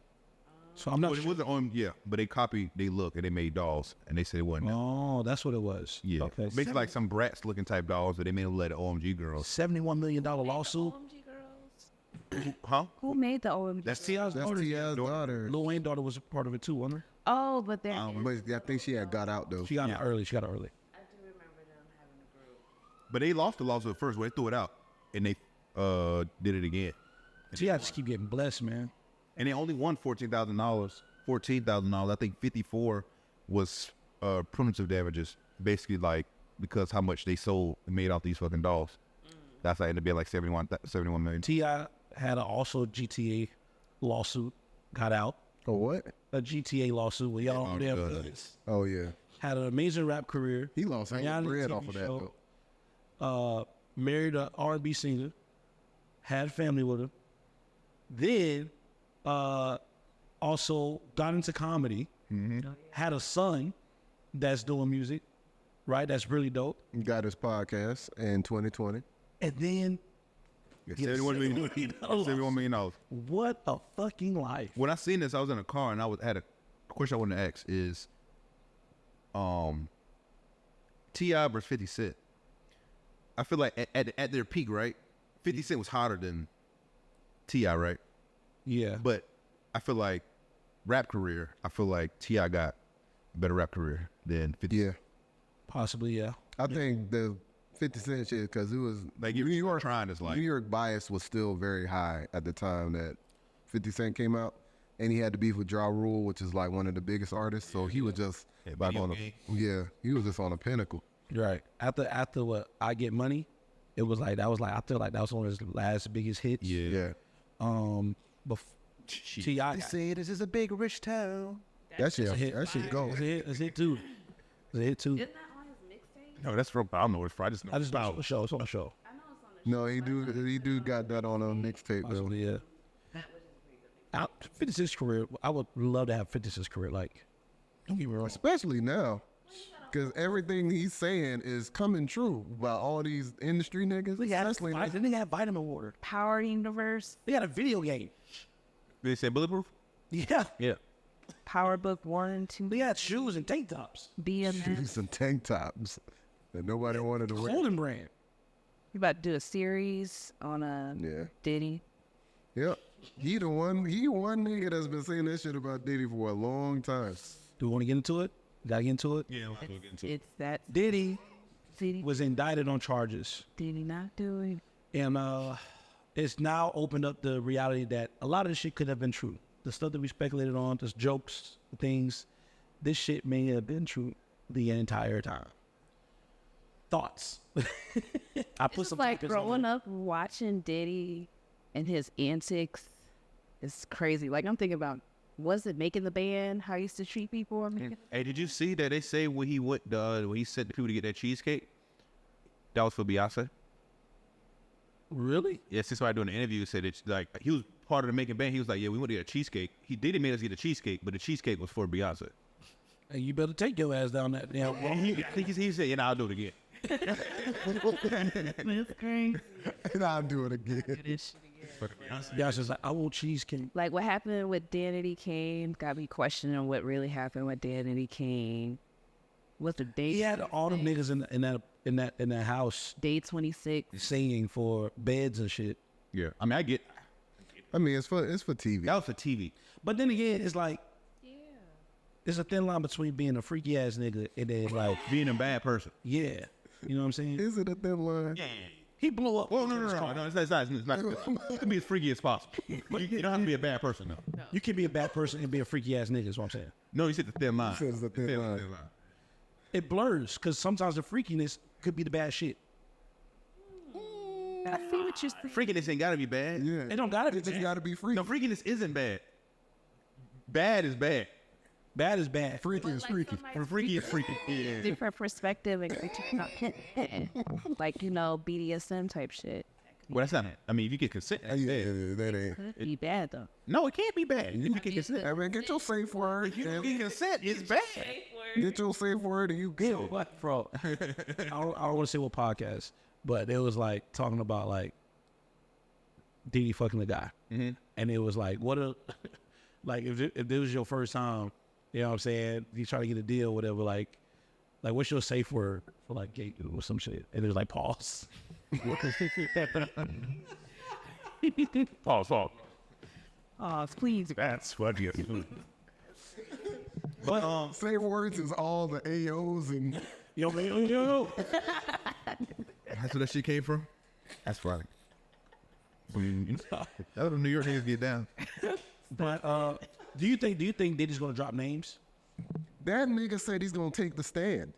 So I'm not Well, it sure. wasn't on, yeah, but they copied, they look, and they made dolls, and they said it wasn't. Oh, that's what it was. Yeah. Okay. Basically like some Bratz looking type dolls, but they made them let the OMG girls. $71 million lawsuit. OMG girls. Huh? Who made the OMG? That's T.I.'s That's daughter. T.I.'s daughter. Lil'Wayne daughter was a part of it too, wasn't her? Oh, but they're. But I think she had got out though. She got it early. She got it early. I do remember them having a group. But they lost the lawsuit first, when they threw it out, and they did it again. T.I. just keep getting blessed, man. And they only won $14,000. $14,000. I think 54 was primitive damages, basically like because how much they sold and made off these fucking dolls. That's like ended up being like 71 million. T.I. had also GTA lawsuit, got out. Oh what? A GTA lawsuit with y'all Oh, there. God. Oh yeah. Had an amazing rap career. He lost hella reality bread TV off of that show. though. Married an R&B singer, had family with him. Then also got into comedy. Had a son that's doing music, right? That's really dope. He got his podcast in 2020. And then $71 million. $71 million. what a fucking life. When I seen this, I was in a car and had a question I wanted to ask is, T.I. versus 50 Cent. I feel like at their peak, right? 50 Cent was hotter than T.I., right? Yeah. But I feel like rap career, I feel like T.I. got a better rap career than 50 Yeah. Cent. Possibly, yeah. I think the 50 Cent shit, because it was Like New York trying is like, New York bias was still very high at the time that 50 Cent came out, and he had to beef with Ja Rule, which is like one of the biggest artists. So he was just like video on game. he was just on a pinnacle. Right. After what I Get Money, it was like I feel like that was one of his last biggest hits. yeah. T.I. got- say this is a big rich town. That shit, It's a hit. that shit go. It's a hit. It's a hit too. It's a hit too. Isn't that on his mixtape? No, that's from, I don't know it's from. I just know. I just know it's on the show. It's on the show. I know it's on the No, he do got that on a mixtape though. Possibly, yeah. 56 career. I would love to have 56 career. Like, don't get me wrong. Especially now, because everything he's saying is coming true about all these industry niggas. Especially now. Then they got vitamin water. Power Universe, They got a video game. They say bulletproof? Yeah. Yeah. Power Book 1 and 2, They got shoes and tank tops. BMF. Shoes and tank tops that nobody wanted to wear. Clothing brand. You about to do a series on Yeah. Diddy. Yep. He one nigga that's been saying that shit about Diddy for a long time. Do we want to get into it? Gotta get into it. Yeah. It's that. Diddy was indicted on charges. Did he not do it? And it's now opened up the reality that a lot of this shit could have been true. The stuff that we speculated on, just jokes, things, this shit may have been true the entire time. Thoughts? I put It's some like topics on growing there. up watching Diddy and his antics. It's crazy. Like I'm thinking about, was it making the band? How he used to treat people? Or making Hey, did you see that they say when he went, when he sent the people to get that cheesecake, that was for Beyonce? Really? Yes, that's why doing the interview said it's like he was part of the making band. He was like, yeah, we went to get a cheesecake. He Diddy made us get a cheesecake, but the cheesecake was for Beyonce. Hey, you better take your ass down that damn wall. I think he said, yeah, I'll do it again. That's crazy. And I'll do it again. Yeah, she's like, I want cheesecake. Like what happened with Danity Kane got me questioning what really happened with Danity Kane. What's the date? He had all them niggas in that house Day 26. singing for beds and shit. Yeah, I mean, I get I mean, it's for TV. that was for TV. But then again, it's like, there's a thin line between being a freaky ass nigga and then like, Being a bad person. yeah, you know what I'm saying? Is it a thin line? He blew up. Well, no, it's not. You can be as freaky as possible. You don't have to be a bad person, though. You can be a bad person and be a freaky ass nigga. Is what I'm saying. No, you said the thin line. Said it's a thin line. It blurs because sometimes the freakiness could be the bad shit. I see what you're saying. Freakiness ain't got to be bad. Yeah. It don't gotta be It just bad. gotta be free. No, freakiness isn't bad. Bad is bad. Bad is bad. Freaky is freaky. Freaky is freaky. Yeah. Different perspective and like, you know, BDSM type shit. Well, that's not it. I mean, if you get consent, that's Yeah, bad. that ain't. Could be bad though. No, it can't be bad. If you get consent. I mean, get your safe word. If you and get consent, it's bad. Get your safe word and you good. What, bro? I don't want to say what podcast, but it was like talking about like Diddy fucking the guy, and it was like, what a like if this was your first time, you know what I'm saying? You try to get a deal, whatever. Like what's your safe word for like gay or some shit? And it was like pause. Pause. Oh, please. That's what you do. But Safe words is all the AOs and yo, That's where that shit came from? That's funny. That's what the New York niggas get down. but do you think Diddy's gonna drop names? that nigga said he's gonna take the stand.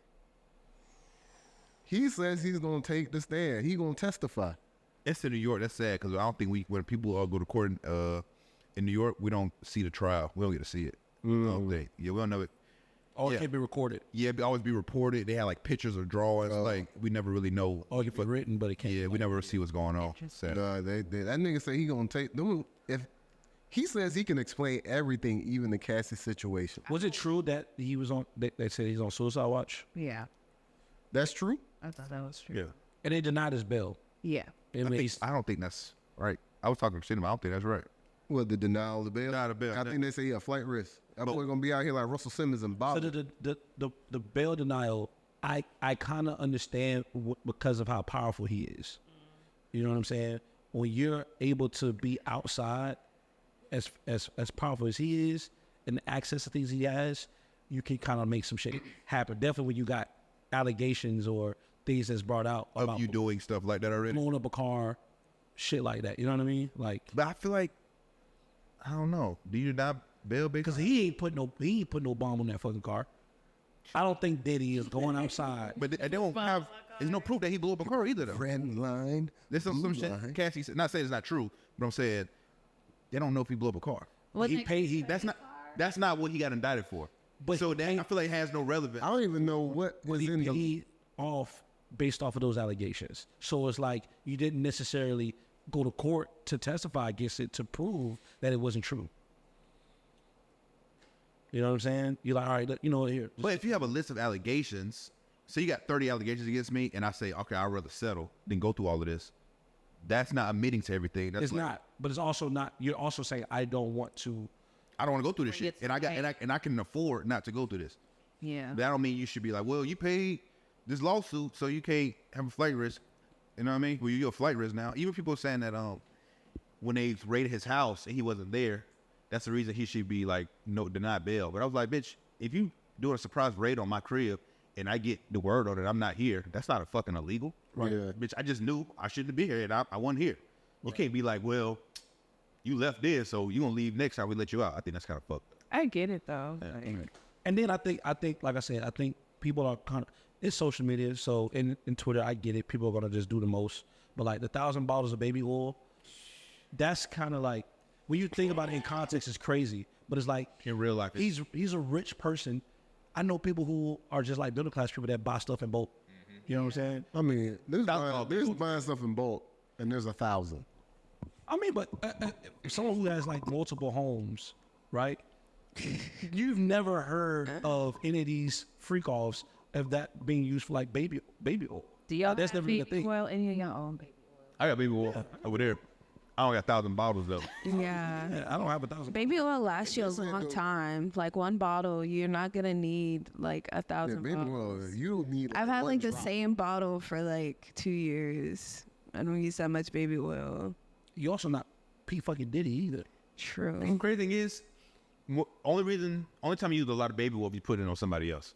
He says he's gonna take the stand. He gonna testify. It's in New York. That's sad because I don't think when people go to court in New York, we don't see the trial. We don't get to see it. We don't know it. Or Yeah. it can be recorded. Yeah, it always be reported. They have like pictures or drawings. Like we never really know. Or it can be written, but it can't. Yeah, we never see what's going on. Sad. That nigga say he gonna take them. If he says he can explain everything, even the Cassie situation. Was it true that he was on? They said he's on suicide watch, Yeah, That's true. I thought that was true. Yeah. and they denied his bail. Yeah. I don't think that's right. I was talking to cinema. I don't think that's right. What, the denial of the bail? Denial of bail. I think they say he a flight risk. That boy gonna be out here like Russell Simmons and Bob. So the bail denial, I kind of understand because of how powerful he is. You know what I'm saying? When you're able to be outside, as powerful as he is, and the access to things he has, you can kind of make some shit happen. Definitely when you got allegations or things that's brought out Of about you doing stuff like that already. blowing up a car, shit like that. You know what I mean? Like, But I feel like I don't know. Do you deny bail because because he ain't put no bomb on that fucking car. I don't think Diddy is going outside. But they don't have. There's no proof that he blew up a car either though. Red line. There's some blue shit. line. Cassie said. Not saying it's not true, but I'm saying they don't know if he blew up a car. He paid. He That's not what he got indicted for. But So that I feel like it has no relevance. I don't even know what was in the. he off based off of those allegations. So it's like you didn't necessarily go to court to testify against it to prove that it wasn't true. You know what I'm saying? You're like, all right, you know, here. But if you have a list of allegations, so you got 30 allegations against me, and I say, okay, I'd rather settle than go through all of this. That's not admitting to everything. That's It's like, not, but it's also not. You're also saying I don't want to. I don't want to go through this shit, It's and I can afford not to go through this. Yeah. That don't mean you should be like, well, you paid this lawsuit, so you can't have a flight risk. You know what I mean? Well, you're a flight risk now. Even people saying that when they raided his house and he wasn't there, that's the reason he should be like denied bail. But I was like, bitch, if you doing a surprise raid on my crib and I get the word on it, I'm not here. That's not a fucking illegal. Right. Yeah. Bitch, I just knew I shouldn't be here, and I wasn't here. You can't be like, well, you left there, so you gonna leave next time we let you out. I think that's kind of fucked up. I get it though. And then I think, like I said, I think people are kind of, it's social media. So in Twitter, I get it. People are gonna just do the most. But like the 1,000 bottles of baby oil, that's kind of like, when you think about it in context, it's crazy. But it's like, In real life, it's, he's a rich person. I know people who are just like middle class people that buy stuff in bulk. You know what I'm saying? I mean, there's buying stuff in bulk, and there's 1,000. I mean, but someone who has like multiple homes, right? You've never heard of any of these freak offs of that being used for like baby oil. Do y'all That's have never been a baby thing. oil? Any of y'all own baby I got baby oil over there. I don't got 1,000 bottles though. oil? Yeah. Yeah, I don't have 1,000. Baby oil lasts you a Yes, I long do. time. Like one bottle, you're not gonna need like Yeah, 1,000 baby bottles. oil, you need. I've had one like the drop. same bottle for like 2 years. I don't use that much baby oil. You also not fucking Diddy either. True. The crazy thing is, only time you use a lot of baby oil, you put it on somebody else.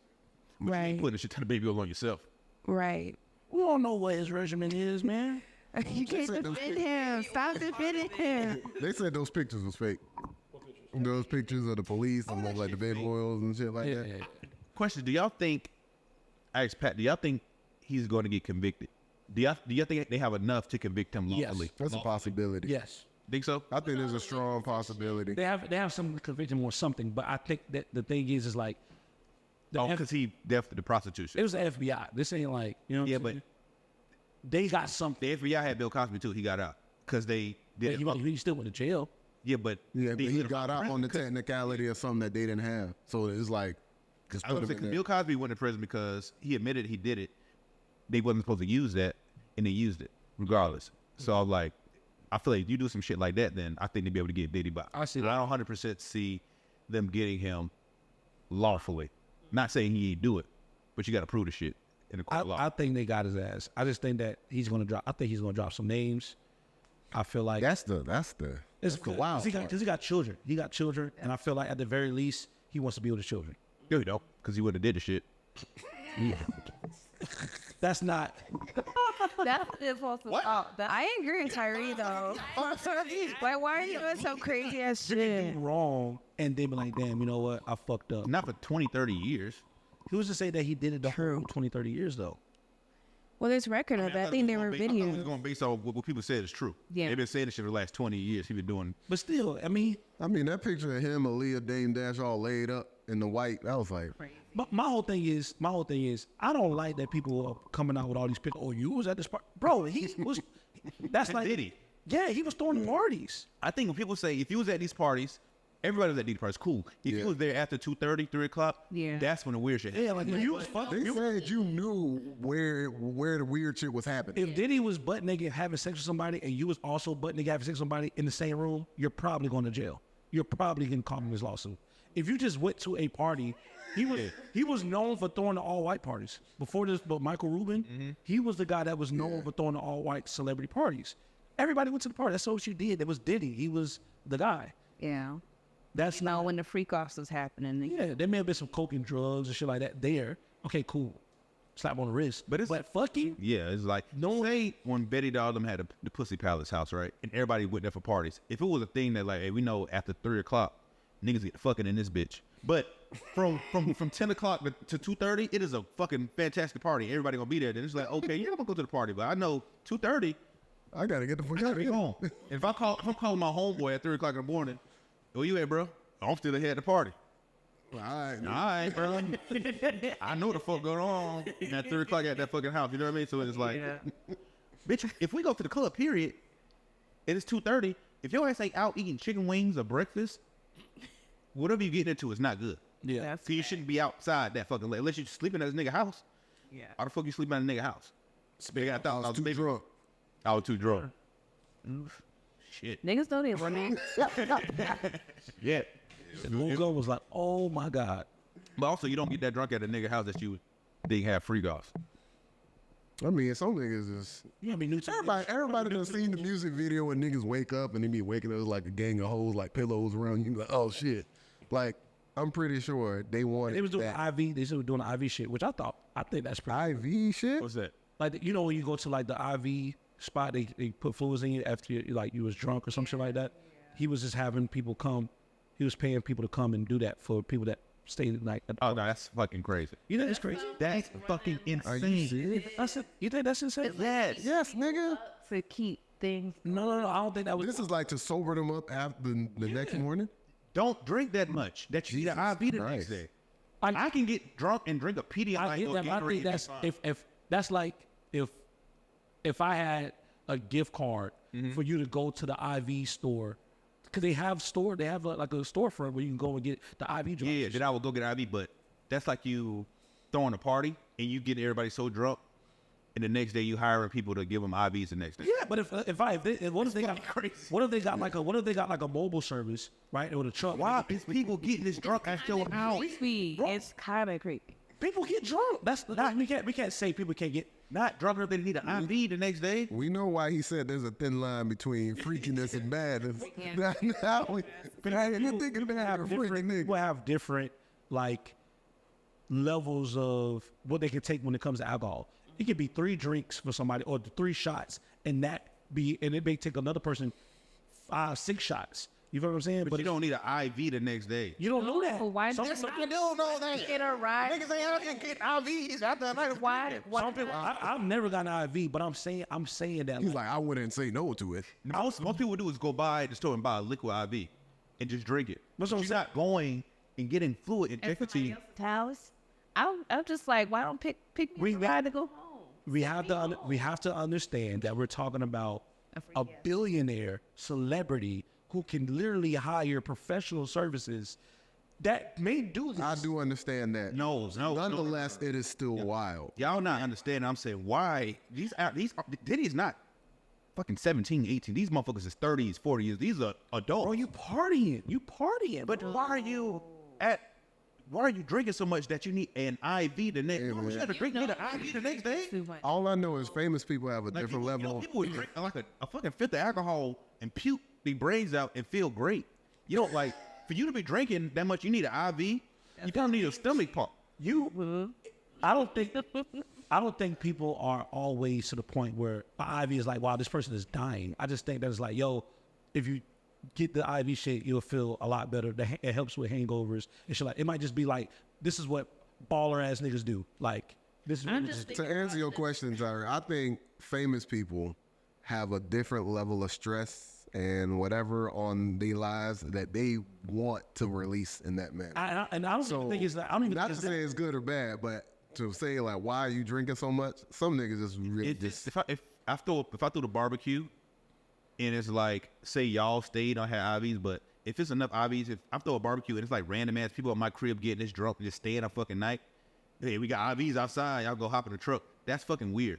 But you ain't Right. putting a shit ton of baby oil on yourself. Right. We don't know what his regimen is, man. You can't said those defend him. Stop defending him. They said those pictures was fake. Those pictures of the police and like the baby oils and shit like that. Question: do y'all think? I asked Pat. Do y'all think he's going to get convicted? Do y'all think they have enough to convict him Yes. lawfully? That's a possibility. Yes. Think so? I think there's a strong possibility. They have some conviction or something, but I think that the thing is like Oh, because he definitely the prostitution. it was the FBI. This ain't like, you know what Yeah, I'm but saying? They got something. the FBI had Bill Cosby too. He got out because they did. He still went to jail. Yeah, but Yeah, but they he hit him got out on the technicality of something that they didn't have. So it's like, just I was put him saying, in 'cause there. Bill Cosby went to prison because he admitted he did it. They wasn't supposed to use that, and they used it regardless. So I'm like, I feel like you do some shit like that, then I think they'd be able to get Diddy by. I see And I don't 100% see them getting him lawfully. Not saying he ain't do it, but you got to prove the shit in the court of law. I think they got his ass. I just think that he's gonna drop. I think he's gonna drop some names. I feel like That's the it's the wild part. because he got children. He got children, and I feel like at the very least he wants to be with his children. Yo, you know, because he would have did the shit. That's not. That's supposed to stop. I agree with Tyree though. Like, why are you doing some crazy ass shit? Wrong, and they be like, damn, you know what? I fucked up. Not for 20, 30 years. Who's to say that he did it the whole 20, 30 years though? Well, there's record of it. I think there were I thought it was videos. going based on what people said is true. Yeah. They've been saying this shit for the last 20 years. He been doing. But still, I mean, that picture of him, Aaliyah, Dame Dash all laid up in the white, that was like, my whole thing is, I don't like that people are coming out with all these pictures. Oh, you was at this party, bro. He was. That's like Diddy. Yeah, he was throwing parties. I think when people say if you was at these parties, everybody was at these parties, cool. If Yeah. you was there after 2:30, 3 o'clock, Yeah. that's when the weird shit happened. Yeah, like when you was fucking. they said you knew where the weird shit was happening. If Diddy was butt naked having sex with somebody, and you was also butt naked having sex with somebody in the same room, you're probably going to jail. You're probably getting caught in this lawsuit. If you just went to a party, he was known for throwing the all white parties. Before this, but Michael Rubin, he was the guy that was known for throwing the all white celebrity parties. Everybody went to the party. That's what you did. It was Diddy. He was the guy. Yeah. That's Now not. when the freak offs was happening, Yeah, there may have been some coke and drugs and shit like that there. Okay, cool. Slap on the wrist. But it's- fucking. Yeah, it's like say when Betty Doll them had the Pussy Palace house, right? And everybody went there for parties. If it was a thing that like, hey, we know after 3 o'clock, niggas get fucking in this bitch. But from 10 o'clock to 2:30, it is a fucking fantastic party. Everybody gonna be there. Then it's like, okay, yeah, I'm gonna go to the party, but I know 2:30, I gotta get the fuck I out gotta of be here. home. If I'm calling my homeboy at 3 o'clock in the morning, where you at, bro? I'm still ahead at the party. All right. All right, bro. I know the fuck going on at 3 o'clock at that fucking house. You know what I mean? So it's like, bitch, if we go to the club, period, and it's 2:30, if your ass ain't out eating chicken wings or breakfast, whatever you getting into is not good. Yeah. that's So you shouldn't be outside that fucking late. Unless you're sleeping at this nigga house. yeah. How the fuck you sleeping at a nigga house? They got I was too drunk. I was too drunk. Shit. Niggas know they running. Yeah. And woke up was like, oh my God. But also, you don't get that drunk at a nigga house that you didn't have free golf. I mean, some niggas is You gotta be new to everybody done seen the music video where niggas wake up and they be waking up like a gang of hoes, like pillows around you. Like, oh shit. Like, I'm pretty sure they And wanted they was doing that IV. They was doing the IV shit, which I think that's pretty. IV shit. What's that? Like, you know, when you go to like the IV spot, they put fluids in you after you was drunk or some shit like that. He was just having people come. He was paying people to come and do that for people that stayed like. Oh no, that's fucking crazy. You know, it's crazy. That's fucking Are you insane. serious? You think that's insane? Yes. Yes, nigga. To keep things. No. I don't think that was. This is like to sober them up after the next morning. Don't drink that much. That you need an IV the next Christ. day. I- I can get drunk and drink a Pedialyte I get or that. But I Gatorade think and be that's fine. if that's like if I had a gift card for you to go to the IV store, because they have like a storefront where you can go and get the IV drugs. Yeah, then I would go get IV, but that's like you throwing a party and you get everybody so drunk, and the next day you hiring people to give them IVs the next day. Yeah, but what if they got like a mobile service, right, with a truck? Why is people getting this drunk at your house? It's kind of creepy. People get drunk. That's not we can't say people can't get. Not drunk enough they need an IV the next day. We know why he said there's a thin line between freakiness and madness. But I didn't think of that. A freaking nigga. People have different like levels of what they can take when it comes to alcohol. It could be 3 drinks for somebody or 3 shots, and it may take another person 5, 6 shots. You know what I'm saying? But you don't need an IV the next day. You don't know that. Why Some not? people- I don't know that. Get a ride. Niggas ain't out here getting IVs after a night of Why? Some people, I've never gotten an IV, but I'm saying that. He's like, I wouldn't say no to it. Most people do is go buy the store and buy a liquid IV and just drink it. That's what I'm You're not going and getting fluid injected to you. House. I'm just like, why don't pick me a ride to go home? we have to understand that we're talking about a billionaire celebrity who can literally hire professional services that may do this. I do understand that. No. Nonetheless, it is still wild. Y'all not understanding. I'm saying why these Diddy's not fucking 17, 18. These motherfuckers is 30s, 40s. These are adults. Bro, you partying. But why are you drinking so much that you need an IV the next day? man. You got to drink need an IV the next day? Too much. All I know is famous people have a Like, different level. people would drink like a fucking fifth of alcohol and puke their brains out and feel great. You don't like, for you to be drinking that much, you need an IV. You don't need a stomach pump. I don't think people are always to the point where the IV is like, wow, this person is dying. I just think that it's like, yo, if you get the IV shit, you'll feel a lot better. It helps with hangovers and shit. Like, it might just be like, this is what baller ass niggas do. Like, this is what I'm niggas just do. To answer your question, Tyra, I think famous people have a different level of stress and whatever on their lives that they want to release in that manner. And I don't even think it's that. I don't even Not think to it's say that. it's good or bad, but to say like, why are you drinking so much? Some niggas just really If I throw the barbecue and it's like, say y'all stayed on have IVs, but if it's enough IVs, if I throw a barbecue and it's like random ass people at my crib getting this drunk and just staying a fucking night, hey, we got IVs outside, y'all go hop in the truck. That's fucking weird.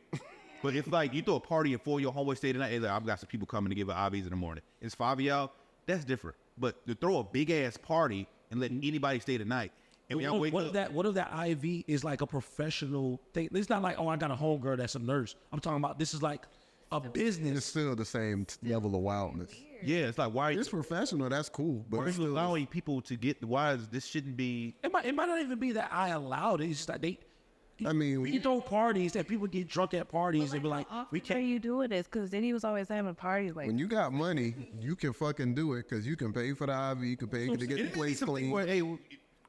But if like you throw a party and 4 of your homeboys stay tonight, like, I've got some people coming to give IVs in the morning. It's 5 of y'all, that's different. But to throw a big ass party and let anybody stay tonight, and when y'all wake up, What if that IV is like a professional thing? It's not like, oh, I got a homegirl that's a nurse. I'm talking about this is like a it's business. still the same level of wildness. yeah, it's like why It's professional, that's cool, but are it's you still, allowing people to get? Why is this shouldn't be? It might not even be that I allowed it. It's just like I mean, you throw parties that people get drunk at parties and be like, we Why can't. are you doing this? Because then he was always having parties like, when you got money, you can fucking do it because you can pay for the IV, you can pay to get the place clean. Where, hey,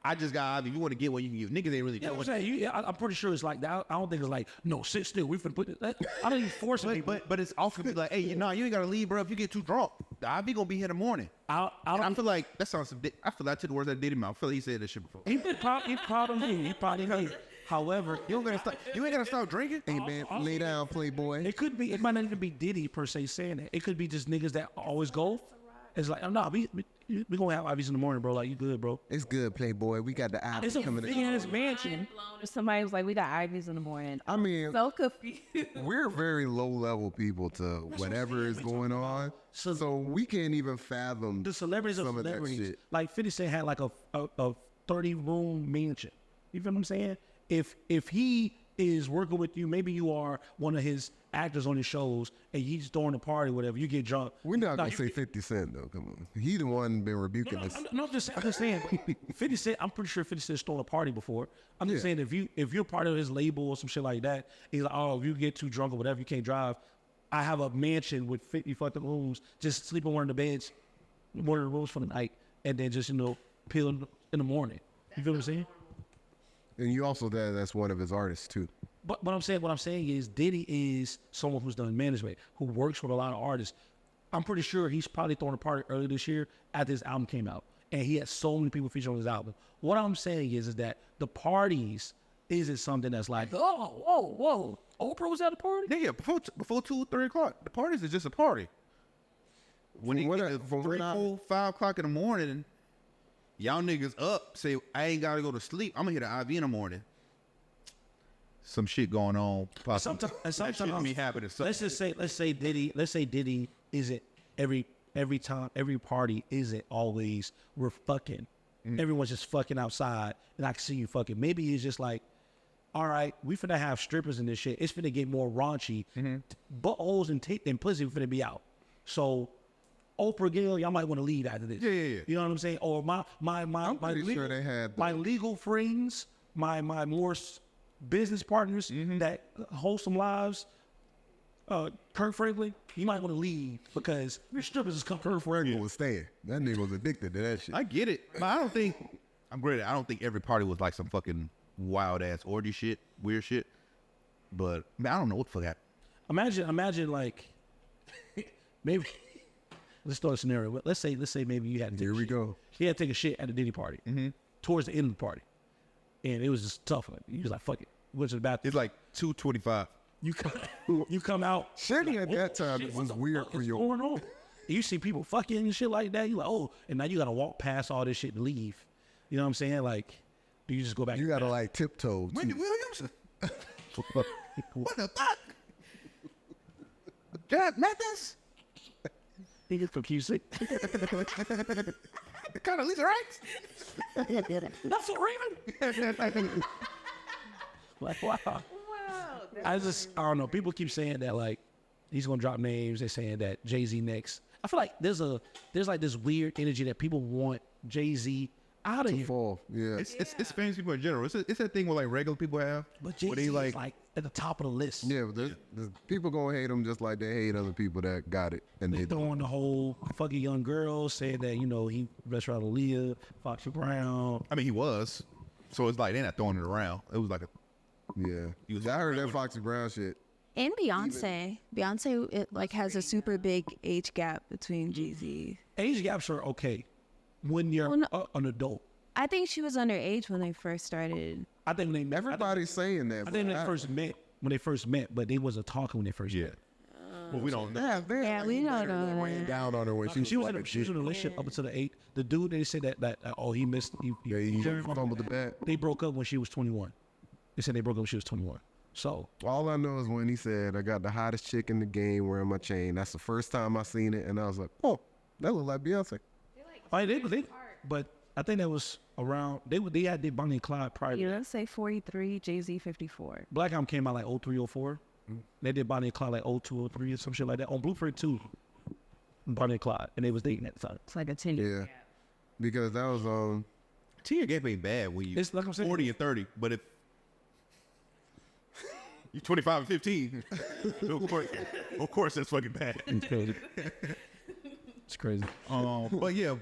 I just got IV. If you want to get one, you can give. Niggas ain't really. Yeah, I'm saying, I'm pretty sure it's like that. I don't think it's like, no, sit still. We finna put it. I don't even force it. But it's also gonna be like, hey, you ain't gotta leave, bro. If you get too drunk, the IV gonna be here in the morning. I I don't. feel like that sounds. I feel like I took the words that Diddy mouth. I feel like he said that shit before. He probably did. However, You ain't gotta stop drinking. Hey man, lay down, playboy. it could be. It might not even be Diddy per se saying that. It could be just niggas that always go. It's like, oh, no, we gonna have IVs in the morning, bro. Like, you good, bro? It's good, playboy. We got the It's IV a coming big in. ass mansion. somebody was like, we got IVs in the morning. I mean, So confused. we're very low level people to whatever is going on, so we can't even fathom The celebrities are some of that celebrities. shit. Like 50 Cent had like a 30-room mansion. You feel what I'm saying? If he is working with you. Maybe you are one of his actors on his shows, and he's throwing a party, whatever. You get drunk. We're not gonna say 50 Cent though. Come on, he the one been rebuking us. I'm just saying, 50 Cent. I'm pretty sure 50 Cent's thrown a party before. I'm just saying if you're part of his label or some shit like that, he's like, oh, if you get too drunk or whatever, you can't drive. I have a mansion with 50 fucking rooms. Just sleep in one of the beds, one of the rooms for the night, and then just peel in the morning. You feel what I'm saying? And you also that's one of his artists too. But what I'm saying is Diddy is someone who's done management, who works with a lot of artists. I'm pretty sure he's probably thrown a party earlier this year after his album came out, and he had so many people featured on his album. What I'm saying is that the parties isn't something that's like, oh, whoa, Oprah was at a party? Yeah, before 2 or 3 o'clock. The parties is just a party. When From it what get I- to from 3, what I- 4, 5 o'clock in the morning, y'all niggas up, say, I ain't got to go to sleep. I'm going to hit an IV in the morning. Some shit going on. Possibly. Sometimes That shit be happening. let's say Diddy isn't every time, every party isn't always we're fucking. Everyone's just fucking outside, and I can see you fucking. Maybe it's just like, all right, we finna have strippers in this shit. It's finna get more raunchy. Buttholes and pussy finna be out. So, Oprah Gill, y'all might want to leave after this. Yeah. You know what I'm saying? Or my pretty legal, sure they had my legal friends, my more business partners that wholesome lives. Kirk Franklin, you might want to leave because your strippers is coming. Kurt Franklin was staying. That nigga was addicted to that shit. I get it. But I don't think, I'm great. I don't think every party was like some fucking wild ass orgy shit, weird shit. But man, I don't know what the fuck happened. Imagine like maybe let's start a scenario. Let's say maybe you had to take Here a we shit. go. He had to take a shit at the Diddy party towards the end of the party, and it was just tough. He was like, "Fuck it," went to the bathroom. It's like 2:25. You come out. Shitting like, at "What that the time shit? was What the weird fuck for is you. going on?" And you see people fucking and shit like that. You like, oh, and now you gotta walk past all this shit to leave. You know what I'm saying? Like, do you just go back? You gotta like tiptoe. Wendy too. Williams? What the fuck? Jack Mathis? Niggas from QC. Kind of Lisa Rights? That's what Raven. Like, wow. I don't know. People keep saying that like he's gonna drop names. They're saying that Jay-Z next. I feel like there's like this weird energy that people want Jay-Z out of here. Fall. Yeah. It's famous people in general. It's that thing where like regular people have. But where Jay-Z they is like at the top of the list. Yeah, but there's people gonna hate him just like they hate other people that got it. And They they throwing the whole fucking young girl, saying that, he best around Aaliyah, Foxy Brown. I mean, he was. So it's like they're not throwing it around. It was like a. yeah. I heard that Foxy Brown shit. And Beyonce. Beyonce, it like has a super big age gap between Jay-Z. Age gaps are okay when you're Well, no. an adult. I think she was underage when they first started. I think when they Everybody's saying that. I think when they first met, but they wasn't talking when they first met. Well, we don't know. Yeah, we don't know. Ran down on her when She was like in a she was in shit. a relationship up until the 8. The dude, they said that he missed. Yeah, he fumbled the bat. They broke up when she was 21. They said they broke up when she was 21. So All I know is when he said, "I got the hottest chick in the game wearing my chain." That's the first time I seen it, and I was like, "Oh, that look like Beyonce." but I think that was around. They had did Bonnie and Clyde prior. You let's say 43, Jay-Z 54. Black Album came out like 03, 04. They did Bonnie and Clyde like 02, 03 or some shit like that on Blueprint 2. Bonnie and Clyde, and they was dating at the time. It's like a 10-year. Yeah, because that was 10-year gap ain't bad when you It's like I'm saying. 40 and 30, but if you 25 and 15, of course that's fucking bad. It's crazy. It's crazy. But yeah,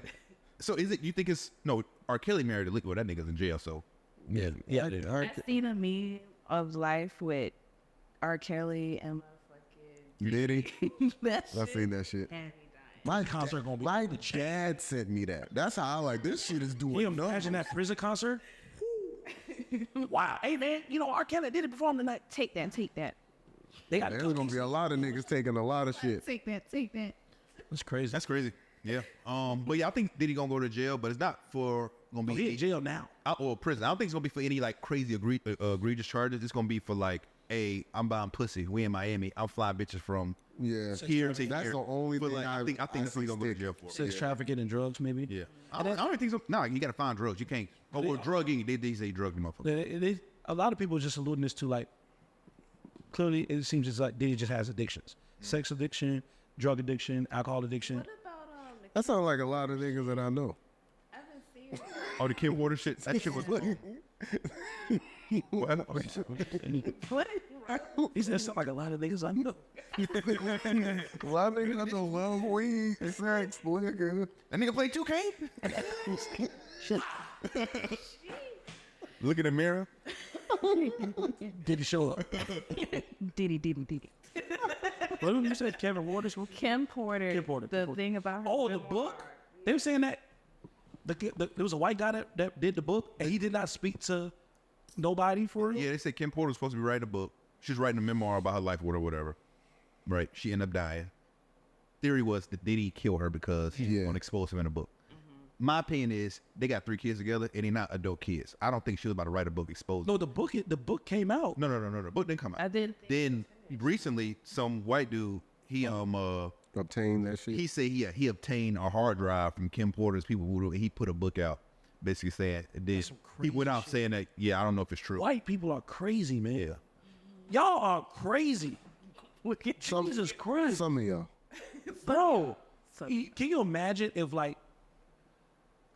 so is it? You think it's no? R. Kelly married a liquid. That nigga's in jail. So Yeah. I seen a meme of life with R. Kelly and Diddy. that I seen that shit. and he died. My concert gonna be- My dad sent me that. That's how I like this shit is doing. Can you imagine that prison concert? Wow. Hey man, R. Kelly did it perform tonight. Take that. They got There's gonna be a lot of niggas taking a lot of shit. Take that. That's crazy. that's crazy. Yeah. But yeah, I think Diddy gonna go to jail, but it's not for gonna He in be jail now. or prison. I don't think it's gonna be for any like crazy egregious charges. It's gonna be for like, hey, I'm buying pussy. We in Miami. I'm flying bitches from Yeah, here to that's here. the only But, thing like, I think that's what he's gonna go to jail for. Sex trafficking and drugs, maybe. Yeah. I don't think so. No, you gotta find drugs. You can't. Or drugging. They say drugging, motherfucker. A lot of people are just alluding this to like clearly it seems it's like Diddy just has addictions. Sex addiction, drug addiction, alcohol addiction. What about That sounds like a lot of niggas that I know. I haven't seen it. Oh, the Kim Porter shit. That shit was. What? What? He said something like a lot of niggas I know. A lot of niggas don't love weed, sex, liquor. That nigga play 2K? Look in the mirror. Did he show up? Diddy. What you said? Kevin Waters? Kim Porter. Kim Porter. The thing about her. Oh, the book? They were saying that there was a white guy that did the book, and he did not speak to nobody for it. Yeah, they said Kim Porter was supposed to be writing a book. She's writing a memoir about her life or whatever. Right. She ended up dying. Theory was that Diddy killed her because he didn't want to expose him in a book. My opinion is they got 3 kids together and they're not adult kids. I don't think she was about to write a book exposing. No, the book came out. No. The book didn't come out. I didn't. Then recently, some white dude, he Obtain that shit. he said he obtained a hard drive from Kim Porter's people who he put a book out, basically saying then some he went crazy out saying that I don't know if it's true. White people are crazy, man. Yeah. Y'all are crazy. Jesus Christ, Some of y'all. bro. Can you imagine if like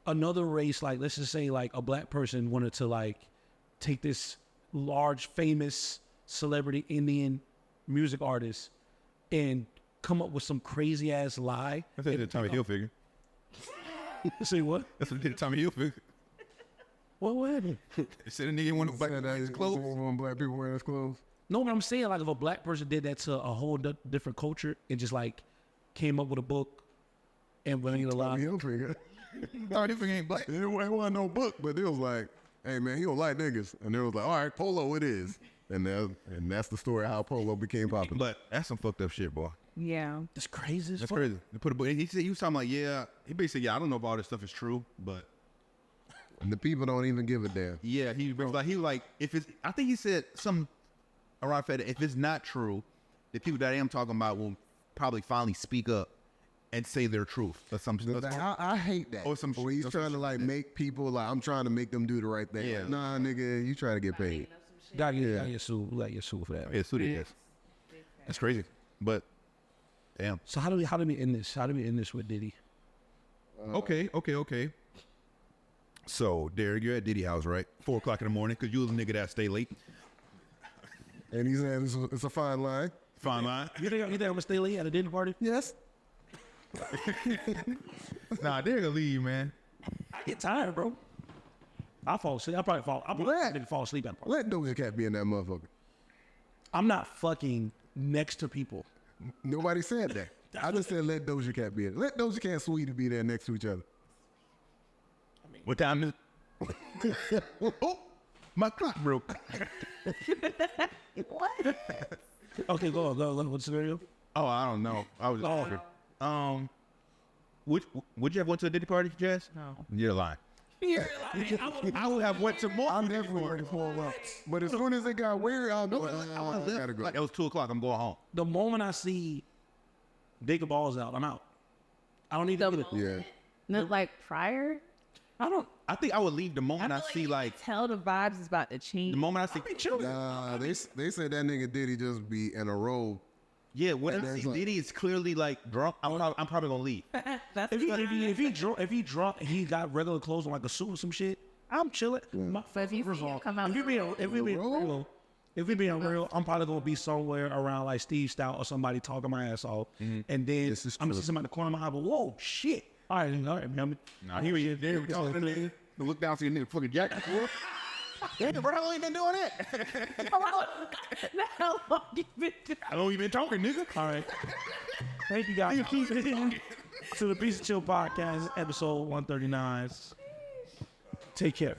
another race, like let's just say like a black person wanted to like take this large famous celebrity Indian music artist and come up with some crazy ass lie? That's what they did Tommy Hilfiger. Say what? That's what they did Tommy Hilfiger. What happened? They said a nigga wanted black Said that his is clothes. when black people wear his clothes. No, but I'm saying like if a black person did that to a whole different culture and just like came up with a book and went a lie. Tommy Hilfiger. Tommy Hilfiger ain't black. It wasn't no book, but it was like, hey man, he don't like niggas. And it was like, all right, Polo it is. And that's the story of how Polo became popular. But that's some fucked up shit, boy. Yeah. That's crazy as That's fuck. crazy. They put a book. He said he was talking like, he basically said, I don't know if all this stuff is true, but And the people don't even give a damn. yeah, he was like, if it's, I think he said some around that if it's not true, the people that I am talking about will probably finally speak up and say their truth or something. I hate that. Or some Where he's shit- trying to like make people like, I'm trying to make them do the right thing. Yeah. Like, nah, nigga, you try to get paid. Gotta get sued. We gotta get sued for that. Yeah, Studiio. Yes. That's crazy. But damn. So how do we end this? How do we end this with Diddy? Okay. So Derek, you're at Diddy house, right? 4 o'clock in the morning, because you was a nigga that stay late. And he said it's a fine line. Fine line. You think I'm gonna stay late at a dinner party? Yes. Nah, Derek will leave, man. I get tired, bro. I fall asleep. I probably fall asleep at the party. Let Doja Cat be in that motherfucker. I'm not fucking next to people. Nobody said that. I just said let Doja Cat be in. Let Doja Cat and Sweetie be there next to each other. What time is it? Oh, my clock broke. Okay, go on. What's the scenario? Oh, I don't know. I was just wondering. Would you have went to a Diddy party, Jaz? No. You're lying. I would have went to more. I'm definitely ready for a But as soon as it got weird, I know I gotta go. Like it was 2 o'clock. I'm going home. The moment I see Digger Balls out, I'm out. I don't need to get it. Yeah. Not like prior. I think I would leave the moment I see like Tell the vibes is about to change. the moment I see. Nah, they said that nigga Diddy just be in a robe. Yeah, when I there's see like- Diddy is clearly like drunk, I'm probably gonna leave. That's If he drunk and he got regular clothes on like a suit or some shit, I'm chilling. But if you First of all, come out, if we being real, I'm probably gonna be somewhere around like Steve Stout or somebody talking my ass off, and then This is I'm gonna true. see somebody in the corner of my eye, but whoa, shit! All right, man. Nah, here he is. There we go. Look down, see a nigga fucking jacket. Yeah, bro, how long you been doing that? how long you been doing? How long you been talking, nigga? All right. Thank you guys for tuning in to the Beast of Chill podcast, episode 139. Take care.